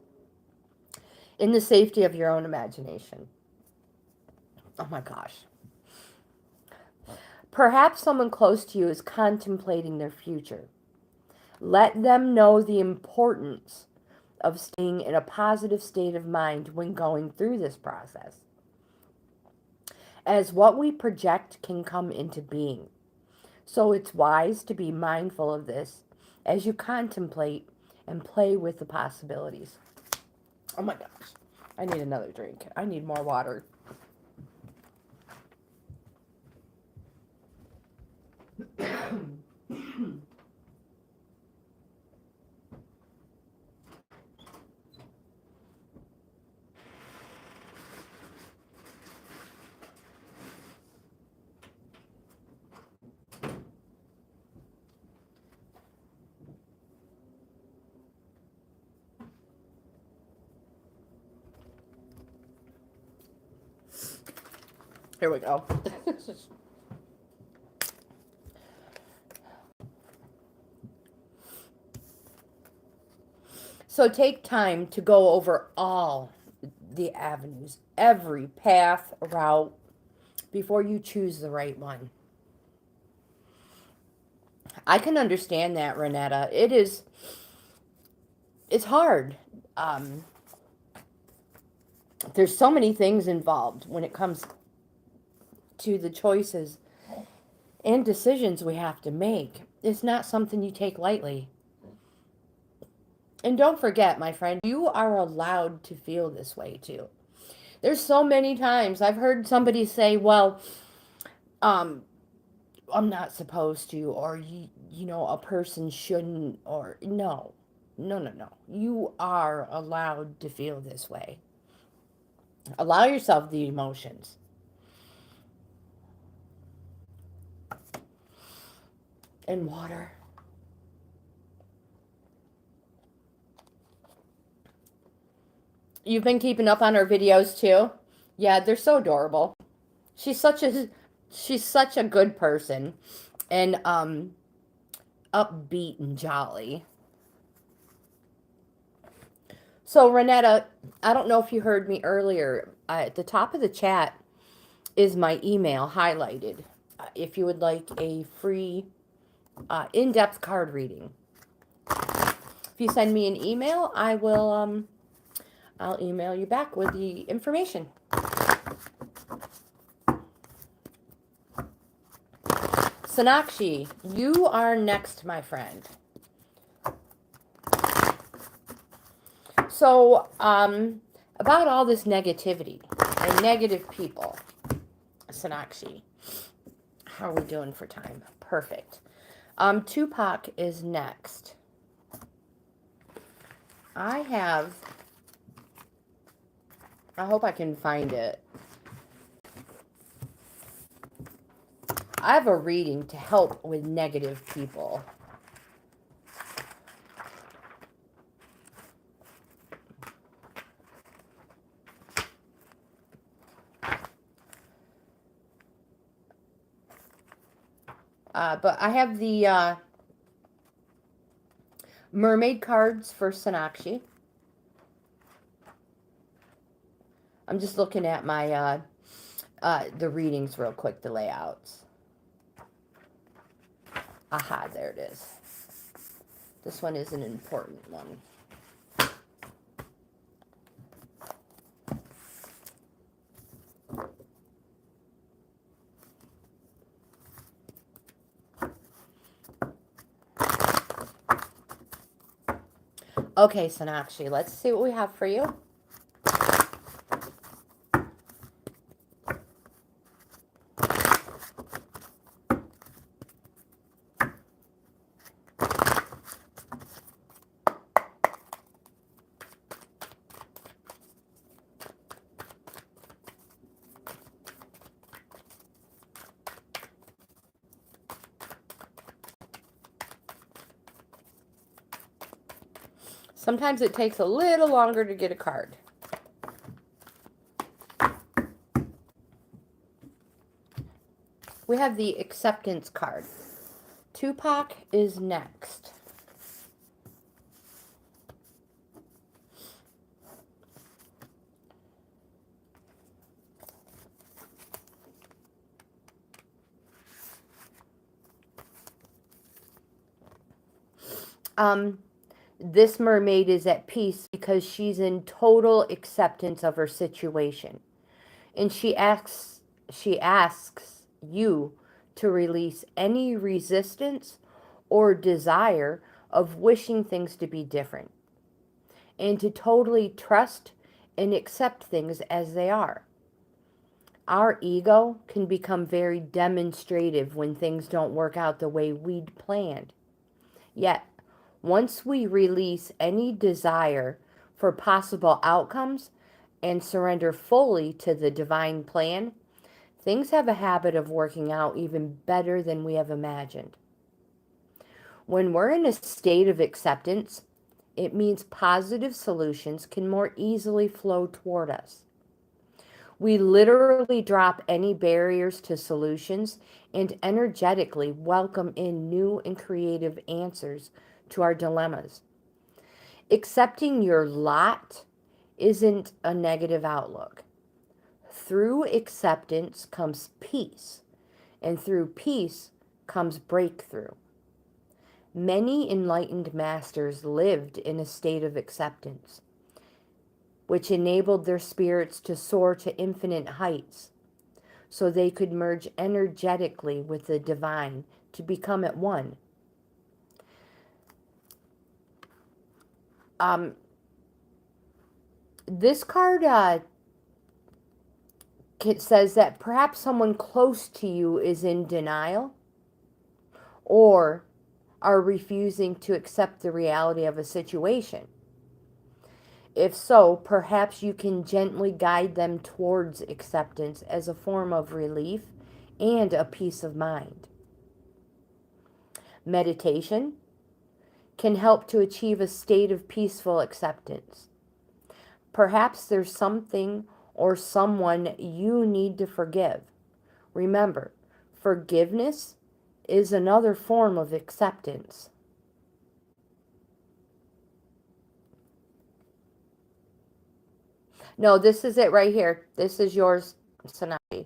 S1: in the safety of your own imagination. Oh my gosh. Perhaps someone close to you is contemplating their future. Let them know the importance of staying in a positive state of mind when going through this process, as what we project can come into being. So it's wise to be mindful of this as you contemplate and play with the possibilities. Oh my gosh, I need another drink. I need more water. Here we go. So take time to go over all the avenues, every path, route, before you choose the right one. I can understand that, Renetta. It's hard. Um, there's so many things involved when it comes to the choices and decisions we have to make. It's not something you take lightly. And don't forget, my friend, you are allowed to feel this way too. There's so many times I've heard somebody say, well, um, I'm not supposed to, or, a person shouldn't, or no. No, no, no. You are allowed to feel this way. Allow yourself the emotions. And water. You've been keeping up on her videos too? Yeah, they're so adorable. She's such a good person and upbeat and jolly. So Renetta, I don't know if you heard me earlier. At the top of the chat is my email highlighted. If you would like a free in-depth card reading. If you send me an email, I'll email you back with the information. Sonakshi, you are next, my friend. So, about all this negativity and negative people, Sonakshi, how are we doing for time? Perfect. Tupac is next. I hope I can find it. I have a reading to help with negative people. But I have the mermaid cards for Sonakshi. I'm just looking at my the readings real quick, the layouts. Aha, there it is. This one is an important one. Okay, Sonakshi, let's see what we have for you. Sometimes it takes a little longer to get a card. We have the acceptance card. Tupac is next. This mermaid is at peace because she's in total acceptance of her situation. And she asks you to release any resistance or desire of wishing things to be different. And to totally trust and accept things as they are. Our ego can become very demonstrative when things don't work out the way we'd planned. Yet, once we release any desire for possible outcomes and surrender fully to the divine plan, things have a habit of working out even better than we have imagined. When we're in a state of acceptance, it means positive solutions can more easily flow toward us. We literally drop any barriers to solutions and energetically welcome in new and creative answers to our dilemmas. Accepting your lot isn't a negative outlook. Through acceptance comes peace, and through peace comes breakthrough. Many enlightened masters lived in a state of acceptance, which enabled their spirits to soar to infinite heights, so they could merge energetically with the divine to become at one. This card says that perhaps someone close to you is in denial or are refusing to accept the reality of a situation. If so, perhaps you can gently guide them towards acceptance as a form of relief and a peace of mind. Meditation can help to achieve a state of peaceful acceptance. Perhaps there's something or someone you need to forgive. Remember, forgiveness is another form of acceptance. No, this is it right here. This is yours, Sanati.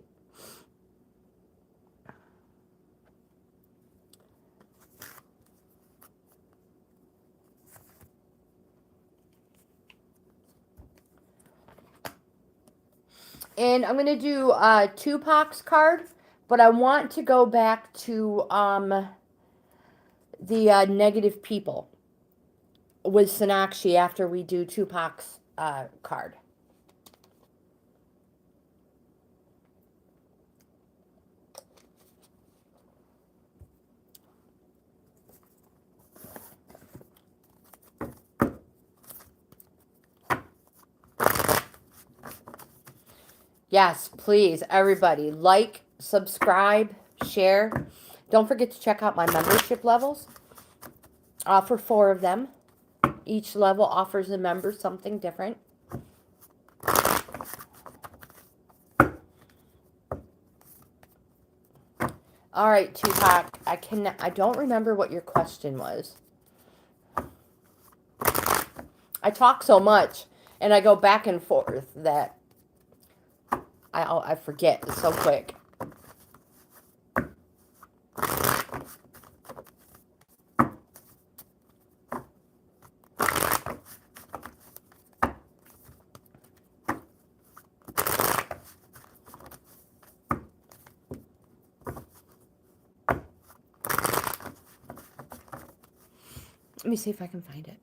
S1: And I'm going to do Tupac's card, but I want to go back to the negative people with Sonakshi after we do Tupac's card. Yes, please, everybody, like, subscribe, share. Don't forget to check out my membership levels. I offer 4 of them. Each level offers a member something different. All right, Tupac, I don't remember what your question was. I talk so much and I go back and forth that I forget so quick. Let me see if I can find it.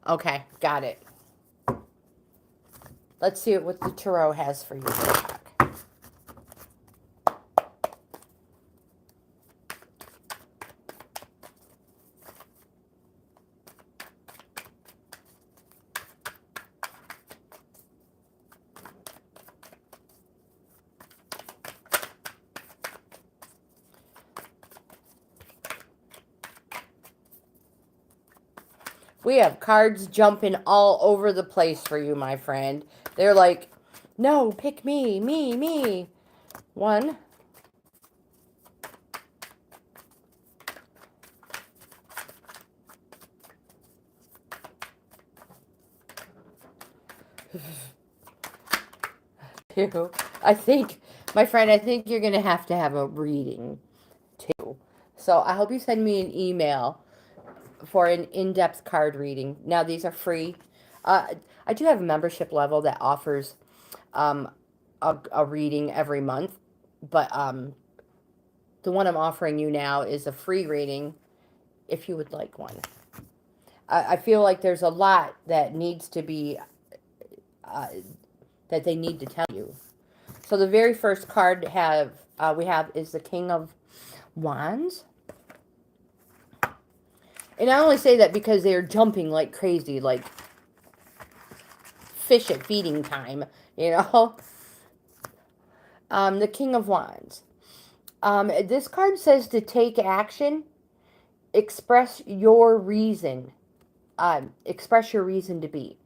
S1: Okay, got it. Let's see what the tarot has for you, Jack. We have cards jumping all over the place for you, my friend. They're like, no, pick me, me. One. Two. I think, my friend, I think you're going to have a reading, too. So I hope you send me an email for an in-depth card reading. Now, these are free. I do have a membership level that offers a reading every month, but the one I'm offering you now is a free reading if you would like one. I feel like there's a lot that needs to be, that they need to tell you. So the very first card we have is the King of Wands. And I only say that because they're jumping like crazy, like fish at feeding time, you know. The King of Wands. This card says to take action, express your reason. Express your reason to be.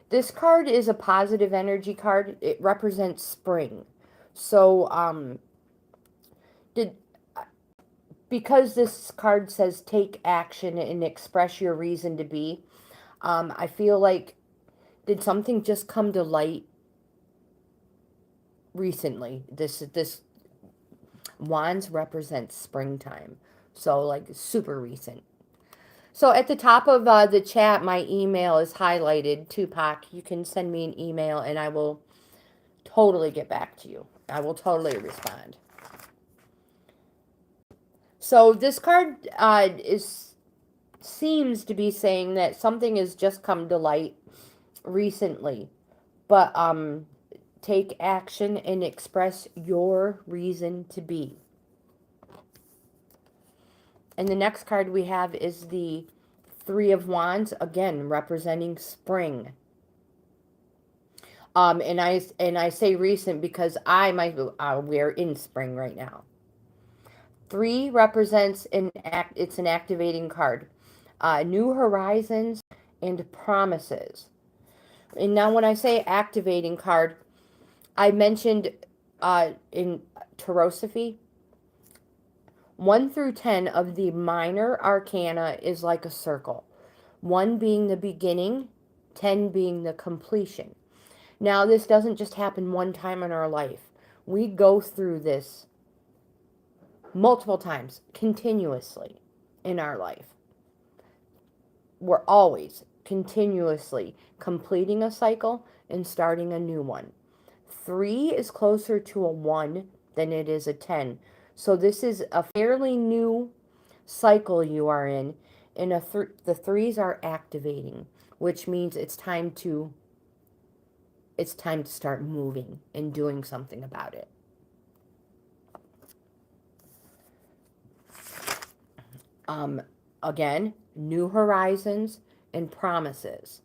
S1: This card is a positive energy card. It represents spring. So, because this card says take action and express your reason to be, I feel like, did something just come to light recently? This Wands represents springtime. So, like, super recent. So at the top of the chat, my email is highlighted, Tupac. You can send me an email and I will totally get back to you. I will totally respond. So this card seems to be saying that something has just come to light recently. But take action and express your reason to be. And the next card we have is the Three of Wands, again representing spring. And I say recent because we're in spring right now. 3 represents it's an activating card. New horizons and promises. And now when I say activating card, I mentioned in Tarosophy, 1 through 10 of the minor arcana is like a circle. 1 being the beginning, 10 being the completion. Now, this doesn't just happen one time in our life. We go through this multiple times, continuously in our life. We're always continuously completing a cycle and starting a new one. 3 is closer to a 1 than it is a 10. So this is a fairly new cycle you are in, and the 3s are activating, which means it's time to start moving and doing something about it. Again, new horizons and promises.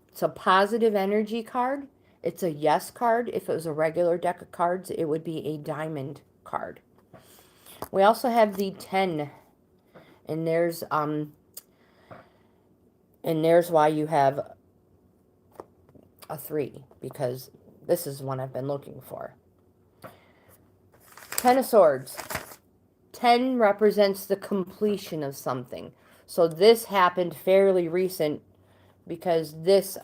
S1: It's a positive energy card. It's a yes card. If it was a regular deck of cards, it would be a diamond card. We also have the 10, and there's why you have a 3, because this is one I've been looking for. Ten of Swords. 10 represents the completion of something. So this happened fairly recent because this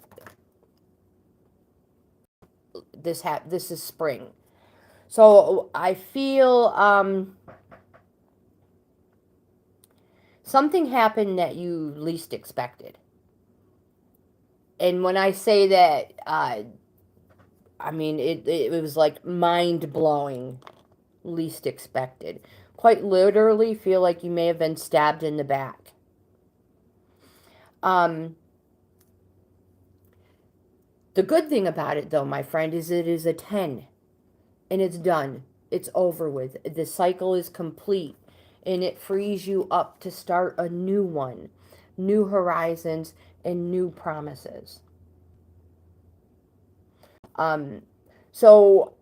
S1: is spring. So I feel something happened that you least expected. And when I say that, I mean, it was like mind-blowing, least expected. Quite literally feel like you may have been stabbed in the back. The good thing about it, though, my friend, is it is a 10. And it's done. It's over with. The cycle is complete. And it frees you up to start a new one. New horizons and new promises. So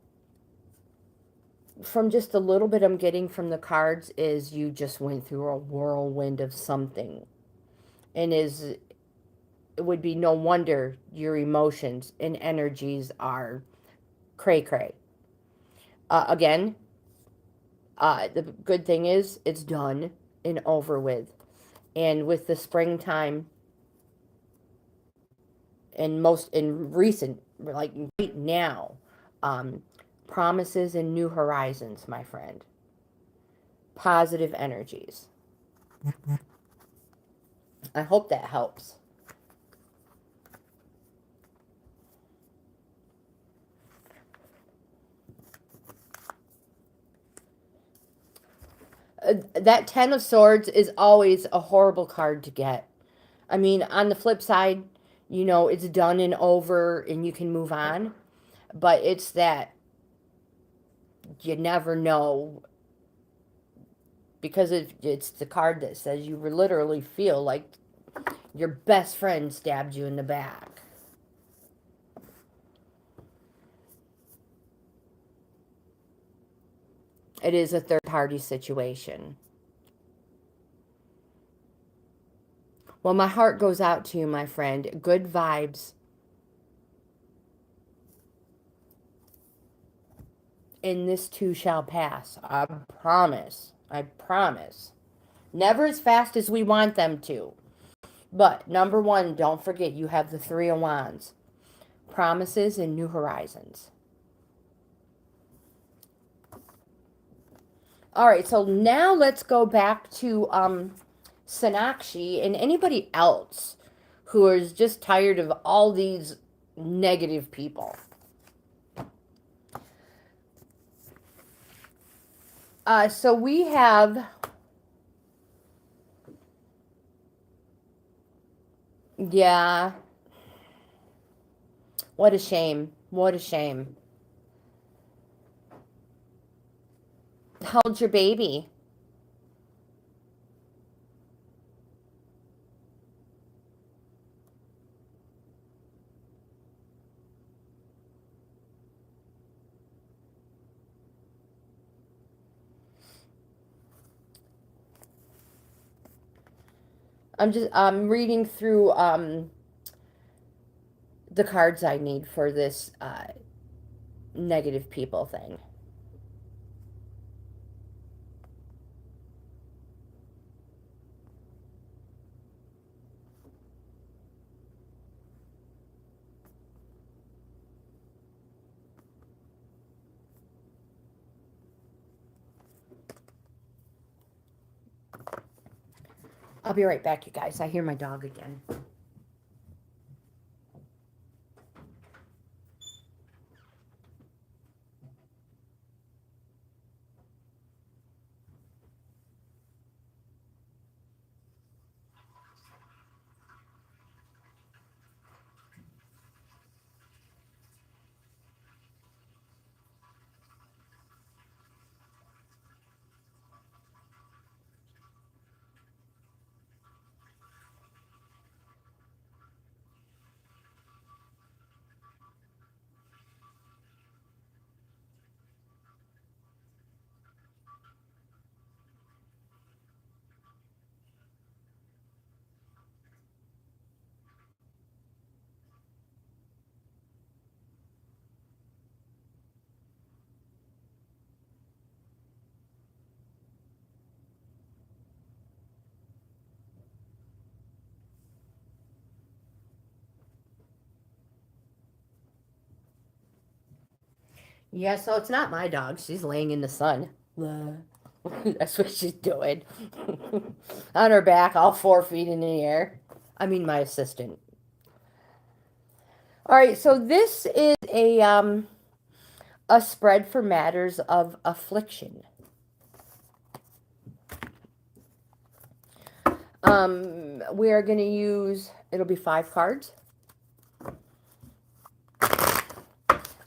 S1: from just a little bit I'm getting from the cards is you just went through a whirlwind of something. And it would be no wonder your emotions and energies are cray-cray. Again, the good thing is it's done and over with. And with the springtime and most in recent, like right now, promises and new horizons, my friend. Positive energies. I hope that helps. That Ten of Swords is always a horrible card to get. I mean, on the flip side, you know, it's done and over and you can move on. But it's that you never know, because it's the card that says you literally feel like your best friend stabbed you in the back. It is a third-party situation. Well, my heart goes out to you, my friend. Good vibes. And this too shall pass. I promise. I promise. Never as fast as we want them to. But, number one, don't forget you have the Three of Wands. Promises and new horizons. Alright, so now let's go back to Sonakshi and anybody else who is just tired of all these negative people. So we have... Yeah. What a shame. What a shame. How old's your baby? I'm reading through the cards I need for this negative people thing. I'll be right back, you guys. I hear my dog again. Yeah, so it's not my dog. She's laying in the sun. That's what she's doing. On her back, all 4 feet in the air. I mean, my assistant. All right, so this is a spread for matters of affliction. We are going to use, it'll be 5 cards.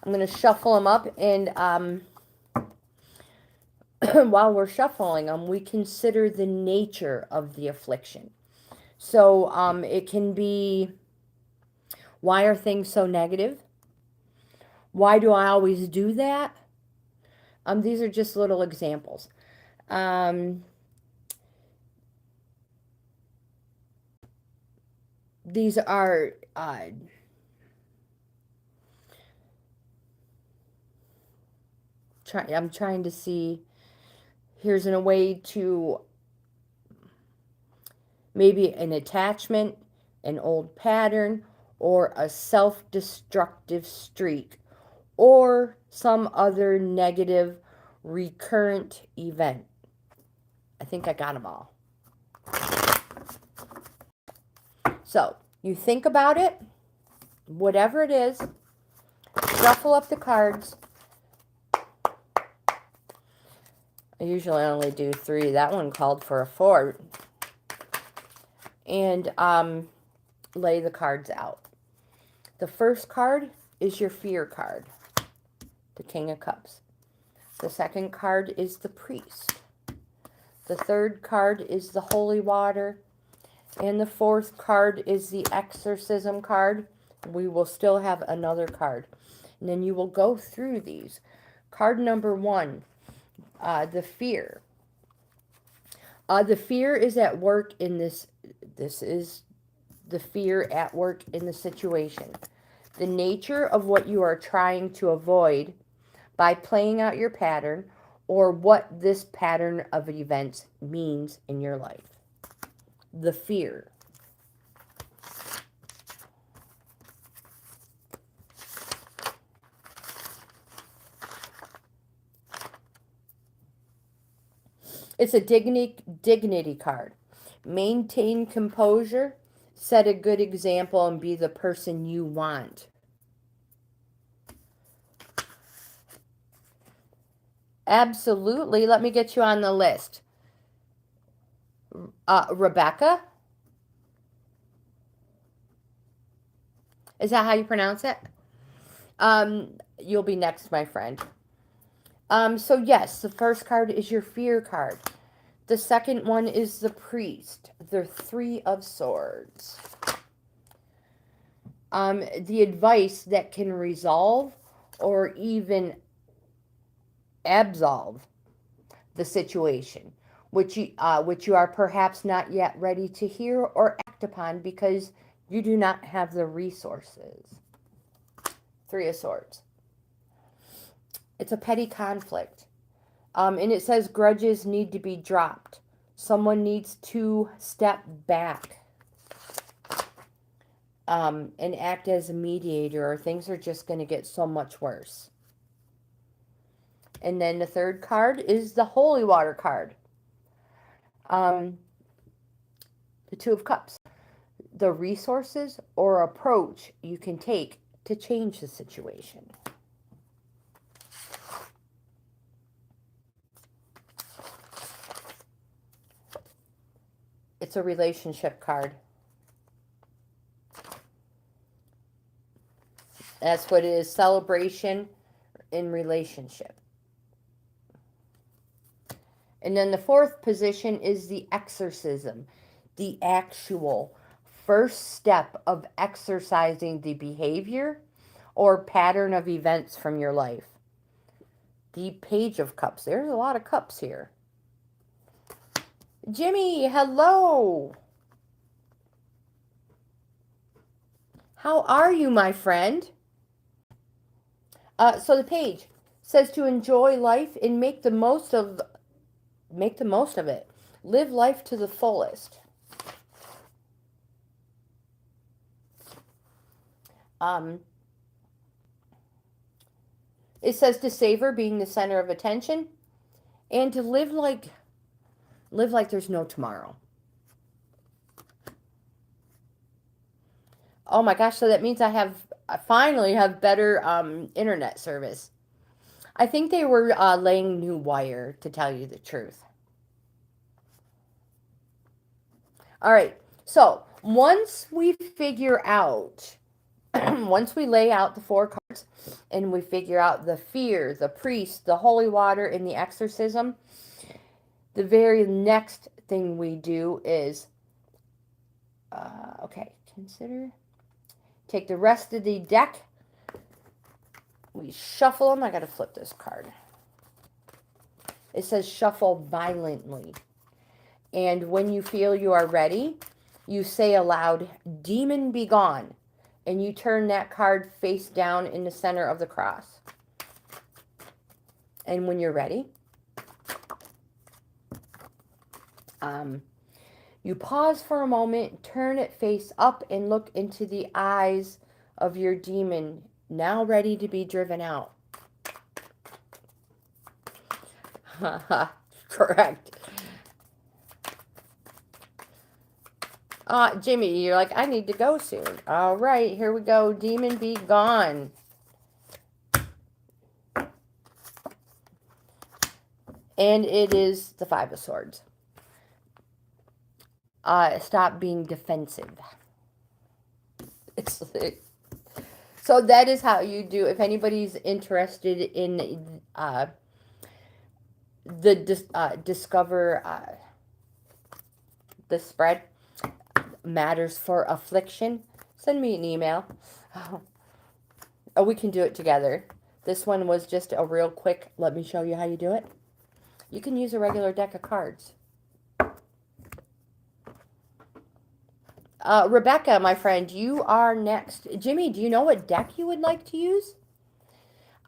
S1: I'm going to shuffle them up, and while we're shuffling them, we consider the nature of the affliction. So it can be, why are things so negative? Why do I always do that? These are just little examples. These are I'm trying to see. Here's a way to maybe an attachment, an old pattern, or a self-destructive streak, or some other negative recurrent event. I think I got them all. So you think about it, whatever it is, shuffle up the cards. I usually only do 3. That one called for a 4. And lay the cards out. The first card is your fear card, the King of Cups. The second card is the Priest. The third card is the Holy Water. And the fourth card is the Exorcism card. We will still have another card. And then you will go through these. Card number 1, the fear. The fear is at work in this. This is the fear at work in the situation. The nature of what you are trying to avoid by playing out your pattern, or what this pattern of events means in your life. The fear. It's a dignity card. Maintain composure, set a good example, and be the person you want. Absolutely. Let me get you on the list. Rebecca? Is that how you pronounce it? You'll be next, my friend. So yes, the first card is your fear card. The second one is the Priest. The 3 of Swords. The advice that can resolve or even absolve the situation, which you are perhaps not yet ready to hear or act upon because you do not have the resources. 3 of Swords. It's a petty conflict. And it says grudges need to be dropped. Someone needs to step back and act as a mediator, or things are just going to get so much worse. And then the third card is the Holy Water card. The 2 of Cups. The resources or approach you can take to change the situation. It's a relationship card. That's what it is. Celebration in relationship. And then the 4th position is the Exorcism. The actual first step of exorcising the behavior or pattern of events from your life. The Page of Cups. There's a lot of cups here. Jimmy, hello. How are you, my friend? So the Page says to enjoy life and make the most of it. Live life to the fullest. It says to savor being the center of attention and to live like there's no tomorrow. Oh my gosh, so that means I finally have better internet service. I think they were laying new wire, to tell you the truth. All right, so once we figure out, once we lay out the 4 cards and we figure out the fear, the priest, the holy water, and the exorcism, the very next thing we do is, take the rest of the deck. We shuffle them. I got to flip this card. It says shuffle violently. And when you feel you are ready, you say aloud, demon be gone. And you turn that card face down in the center of the cross. And when you're ready, you pause for a moment, turn it face up, and look into the eyes of your demon, now ready to be driven out. Correct. Jimmy, you're like, I need to go soon. All right, here we go. Demon be gone. And it is the 5 of Swords. Stop being defensive. So that is how you do. If anybody's interested in discover the spread, Matters for Affliction, send me an email. Oh, we can do it together. This one was just a real quick, let me show you how you do it. You can use a regular deck of cards. Rebecca, my friend, you are next. Jimmy, do you know what deck you would like to use?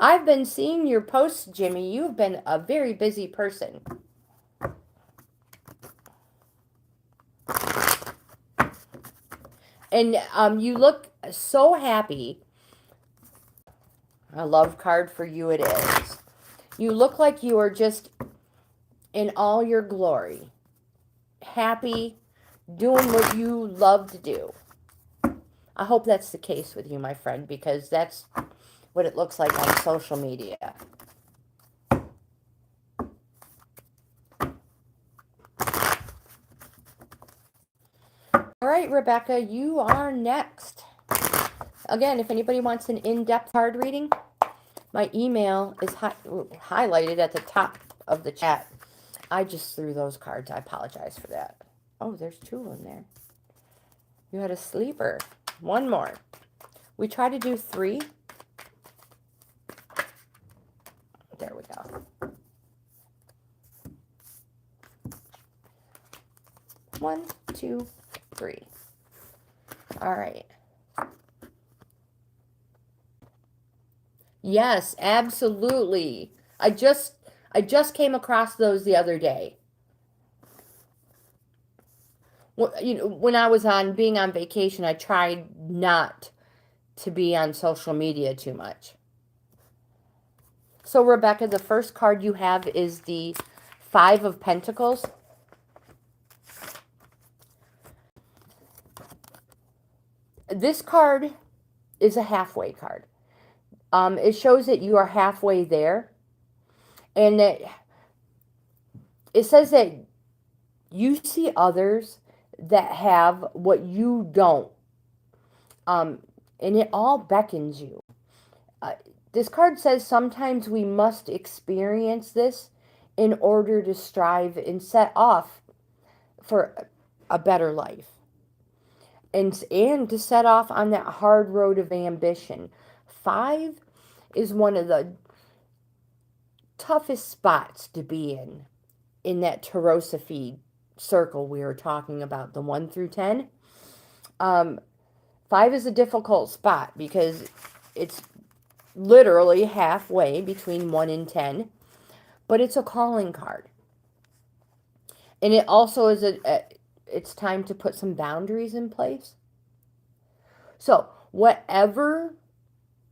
S1: I've been seeing your posts, Jimmy. You've been a very busy person. And you look so happy. A love card for you it is. You look like you are just in all your glory. Happy, doing what you love to do. I hope that's the case with you, my friend, because that's what it looks like on social media. All right, Rebecca, you are next. Again, if anybody wants an in-depth card reading, my email is highlighted at the top of the chat. I just threw those cards. I apologize for that. Oh, there's 2 of them there. You had a sleeper. 1 more. We try to do 3. There we go. 1, 2, 3. All right. Yes, absolutely. I just came across those the other day. When I was being on vacation, I tried not to be on social media too much. So, Rebecca, the first card you have is the 5 of Pentacles. This card is a halfway card. It shows that you are halfway there. And that it says that you see others that have what you don't. And it all beckons you. This card says sometimes we must experience this in order to strive and set off for a better life. And to set off on that hard road of ambition. 5 is one of the toughest spots to be in that Tarosophy circle we were talking about, the 1 through 10. 5 is a difficult spot because it's literally halfway between 1 and 10, but it's a calling card. And it also is it's time to put some boundaries in place. So whatever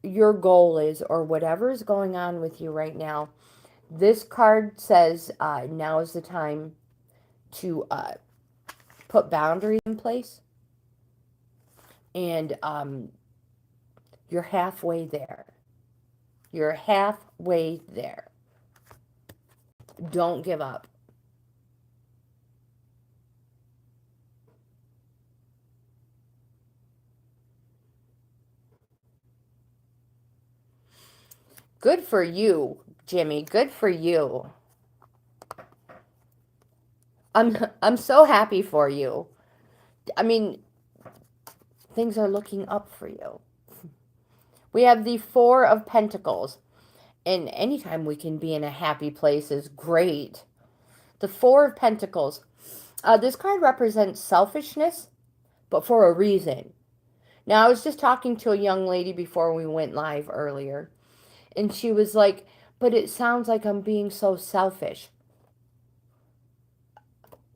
S1: your goal is, or whatever is going on with you right now, this card says now is the time to put boundaries in place. And you're halfway there. You're halfway there. Don't give up. Good for you, Jimmy. Good for you. I'm so happy for you. I mean, things are looking up for you. We have the Four of Pentacles. And anytime we can be in a happy place is great. The Four of Pentacles. This card represents selfishness, but for a reason. Now, I was just talking to a young lady before we went live earlier. And she was like, but it sounds like I'm being so selfish.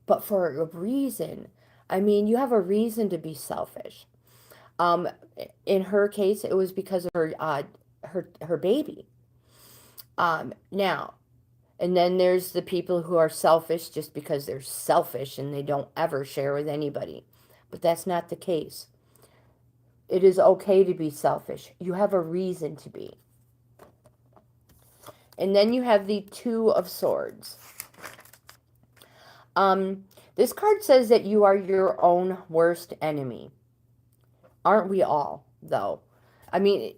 S1: But for a reason. I mean, you have a reason to be selfish. In her case, it was because of her baby. Now, and then there's the people who are selfish just because they're selfish and they don't ever share with anybody. But that's not the case. It is okay to be selfish. You have a reason to be. And then you have the Two of Swords. This card says that you are your own worst enemy. Aren't we all, though? I mean,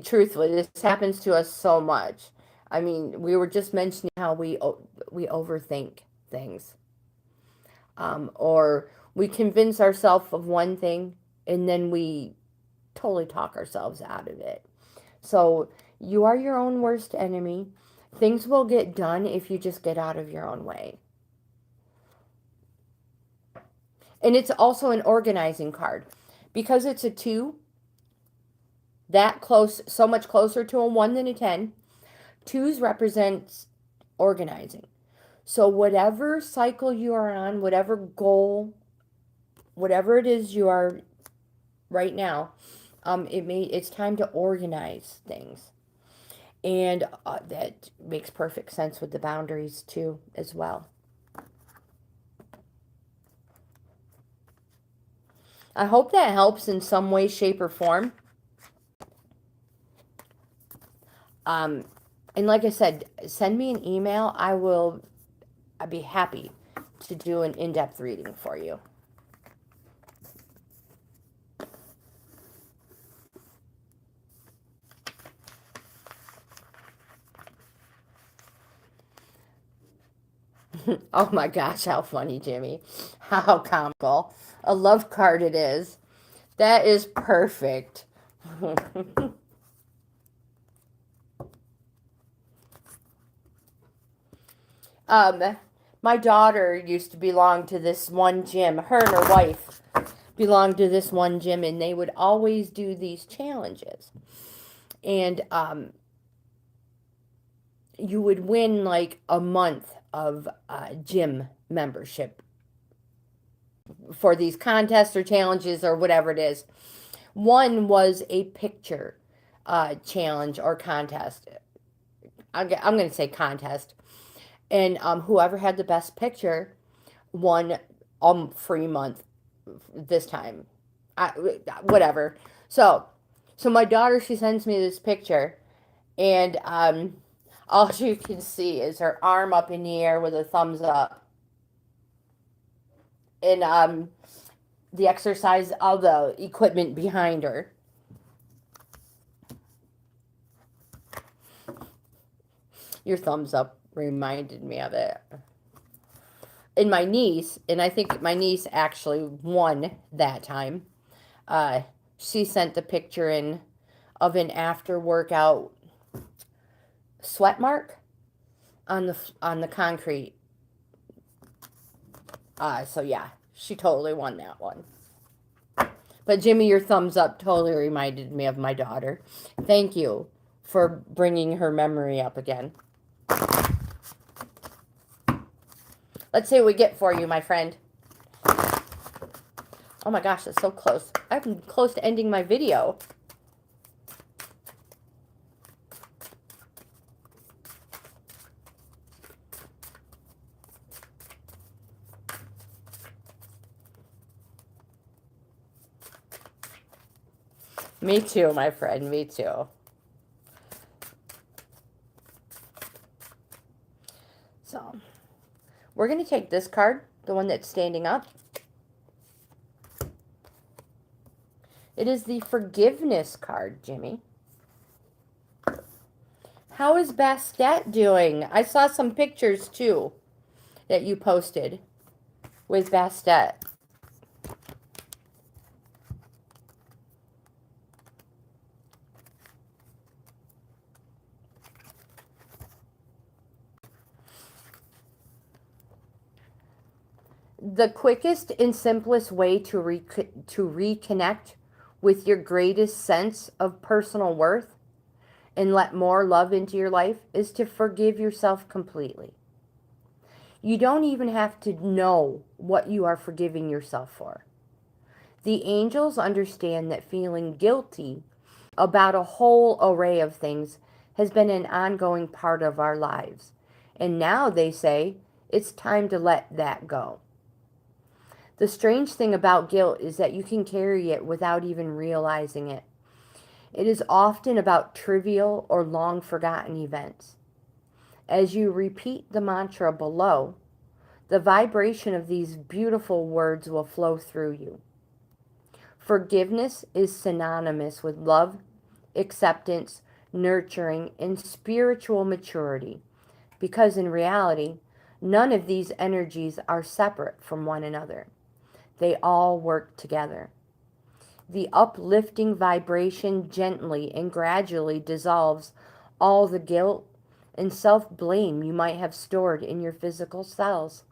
S1: truthfully, this happens to us so much. I mean, we were just mentioning how we overthink things. Or we convince ourselves of one thing, and then we totally talk ourselves out of it. So, you are your own worst enemy. Things will get done if you just get out of your own way. And it's also an organizing card. Because it's a 2, that close, so much closer to a 1 than a 10, 2s represents organizing. So whatever cycle you are on, whatever goal, whatever it is you are right now, it's time to organize things. And that makes perfect sense with the boundaries too, as well. I hope that helps in some way, shape, or form. And like I said, send me an email. I'd be happy to do an in-depth reading for you. Oh my gosh, how funny, Jimmy. How comical. A love card it is. That is perfect. My daughter used to belong to this one gym. Her and her wife belonged to this one gym, and they would always do these challenges. And you would win like a month of gym membership for these contests or challenges or whatever it is. One was a picture challenge or contest. I'm going to say contest. And whoever had the best picture won a free month this time. Whatever. So my daughter, she sends me this picture, and all you can see is her arm up in the air with a thumbs up. And the exercise, all the equipment behind her. Your thumbs up reminded me of it. And my niece, and I think my niece actually won that time. She sent the picture in of an after workout sweat mark on the concrete. So yeah, she totally won that one. But Jimmy, your thumbs up totally reminded me of my daughter. Thank you for bringing her memory up again. Let's see what we get for you, my friend. Oh my gosh, that's so close. I'm close to ending my video. Me too, my friend. Me too. So, we're going to take this card, the one that's standing up. It is the forgiveness card, Jimmy. How is Bastet doing? I saw some pictures, too, that you posted with Bastet. The quickest and simplest way to reconnect with your greatest sense of personal worth and let more love into your life is to forgive yourself completely. You don't even have to know what you are forgiving yourself for. The angels understand that feeling guilty about a whole array of things has been an ongoing part of our lives. And now they say it's time to let that go. The strange thing about guilt is that you can carry it without even realizing it. It is often about trivial or long forgotten events. As you repeat the mantra below, the vibration of these beautiful words will flow through you. Forgiveness is synonymous with love, acceptance, nurturing, and spiritual maturity, because in reality, none of these energies are separate from one another. They all work together. The uplifting vibration gently and gradually dissolves all the guilt and self-blame you might have stored in your physical cells,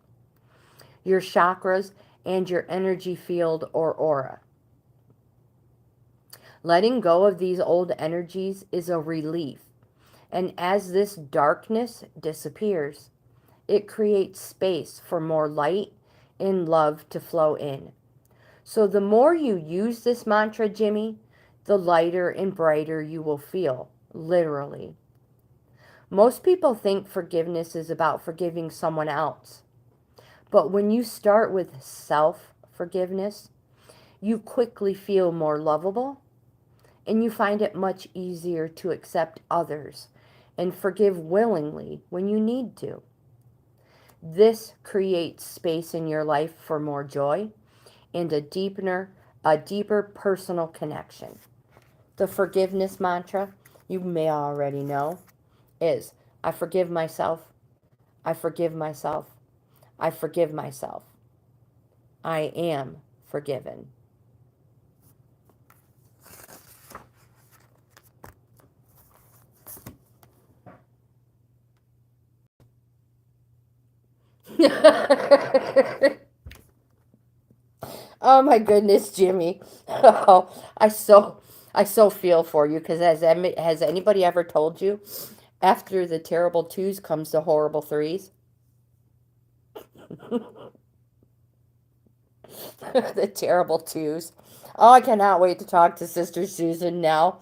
S1: your chakras, and your energy field or aura. Letting go of these old energies is a relief, and as this darkness disappears, it creates space for more light and love to flow in. So the more you use this mantra, Jimmy, the lighter and brighter you will feel, literally. Most people think forgiveness is about forgiving someone else. But when you start with self-forgiveness, you quickly feel more lovable, and you find it much easier to accept others and forgive willingly when you need to. This creates space in your life for more joy and a deeper personal connection. The forgiveness mantra, you may already know, is I forgive myself, I forgive myself, I forgive myself. I am forgiven. Oh my goodness, Jimmy. Oh, I so feel for you because has anybody ever told you after the terrible twos comes the horrible threes? The terrible twos. Oh, I cannot wait to talk to Sister Susan now.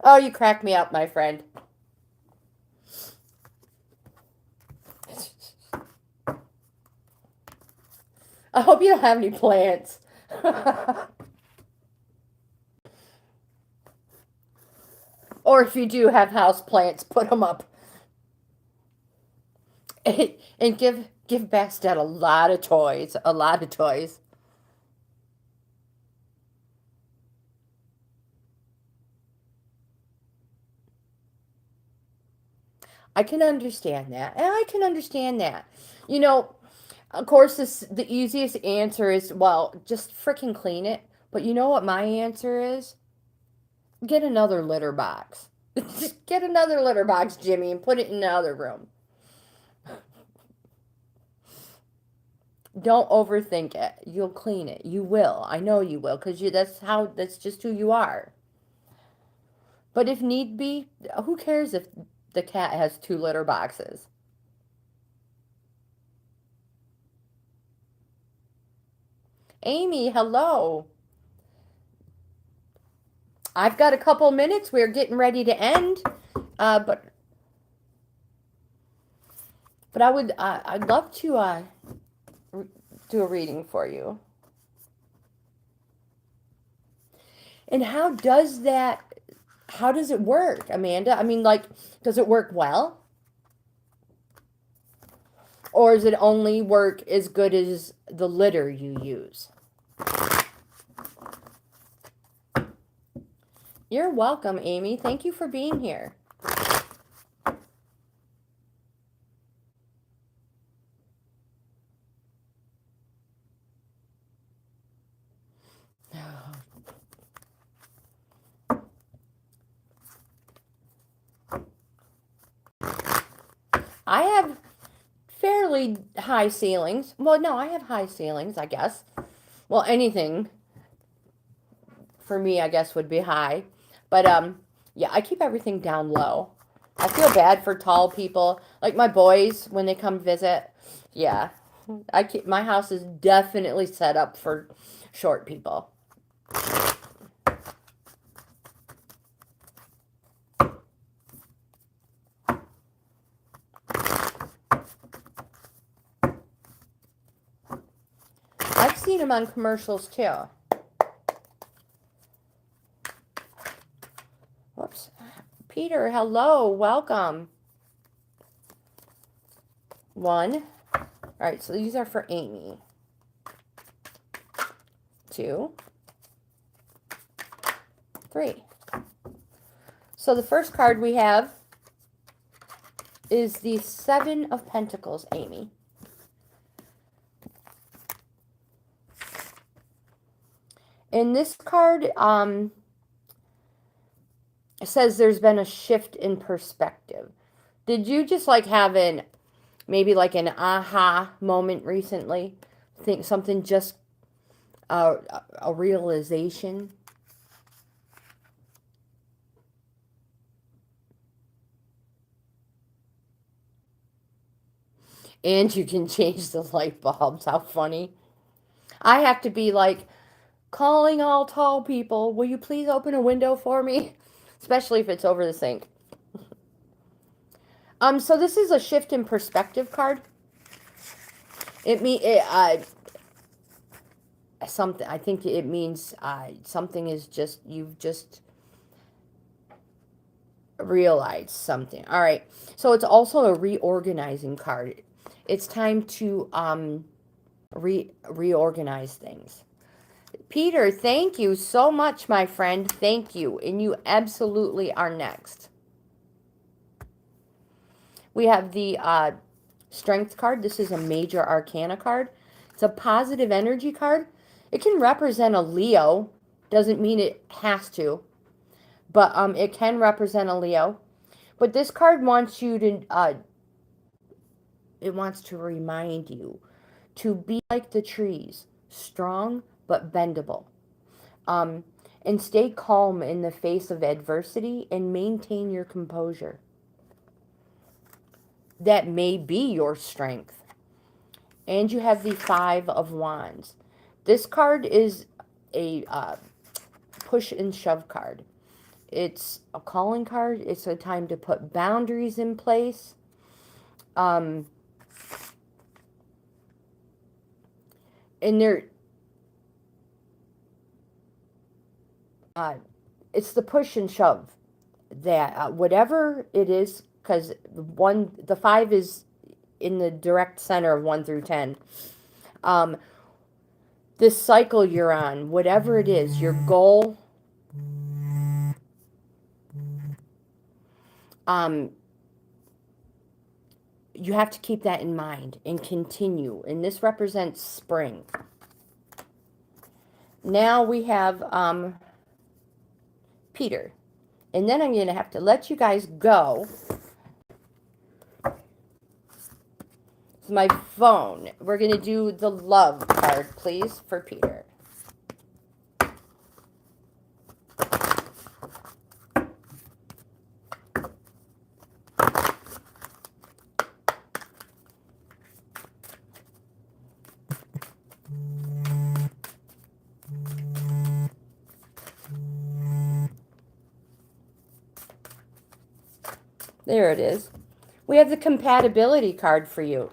S1: Oh, you crack me up, my friend. I hope you don't have any plants. Or if you do have house plants, put them up. And give Bastet a lot of toys. A lot of toys. I can understand that. And I can understand that. You know, of course, the easiest answer is, well, just freaking clean it. But you know what my answer is? Get another litter box. Just get another litter box, Jimmy, and put it in the other room. Don't overthink it. You'll clean it. You will. I know you will, because that's just who you are. But if need be, who cares if the cat has two litter boxes? Amy, hello. I've got a couple minutes. We're getting ready to end. But I'd love to do a reading for you. And how does it work, Amanda? I mean, like, does it work well? Or does it only work as good as the litter you use? You're welcome, Amy. Thank you for being here. I have fairly high ceilings. Well, no, I have high ceilings, I guess. Well, anything for me, I guess, would be high. But yeah, I keep everything down low. I feel bad for tall people, like my boys when they come visit. Yeah, my house is definitely set up for short people. I've seen them on commercials too. Whoops. Peter, hello, welcome. 1. All right, so these are for Amy. 2, 3. So the first card we have is the 7 of Pentacles, Amy. And this card says there's been a shift in perspective. Did you just like have maybe like an aha moment recently? Think something just a realization? And you can change the light bulbs. How funny. I have to be like, calling all tall people, will you please open a window for me? Especially if it's over the sink. So this is a shift in perspective card. Something, I think it means something is just, you've just realized something. All right. So it's also a reorganizing card. It's time to reorganize things. Peter, thank you so much, my friend. Thank you. And you absolutely are next. We have the Strength card. This is a major arcana card. It's a positive energy card. It can represent a Leo. Doesn't mean it has to. But it can represent a Leo. But this card wants you to, it wants to remind you to be like the trees, strong but bendable. And stay calm in the face of adversity and maintain your composure. That may be your strength. And you have the 5 of Wands. This card is a push and shove card. It's a calling card. It's a time to put boundaries in place. And it's the push and shove that whatever it is, because the 5 is in the direct center of 1 through 10. This cycle you're on, whatever it is, your goal, you have to keep that in mind and continue. And this represents spring. Now we have Peter. And then I'm going to have to let you guys go. It's my phone. We're going to do the love card, please, for Peter. There it is. We have the compatibility card for you.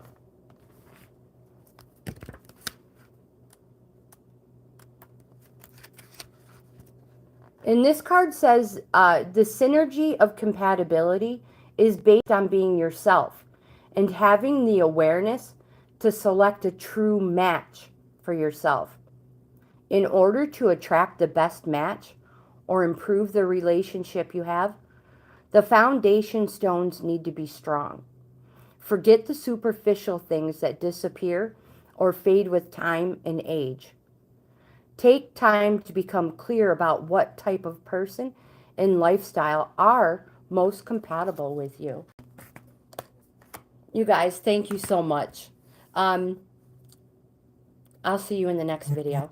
S1: And this card says the synergy of compatibility is based on being yourself and having the awareness to select a true match for yourself. In order to attract the best match or improve the relationship you have, the foundation stones need to be strong. Forget the superficial things that disappear or fade with time and age. Take time to become clear about what type of person and lifestyle are most compatible with you. You guys, thank you so much. I'll see you in the next video.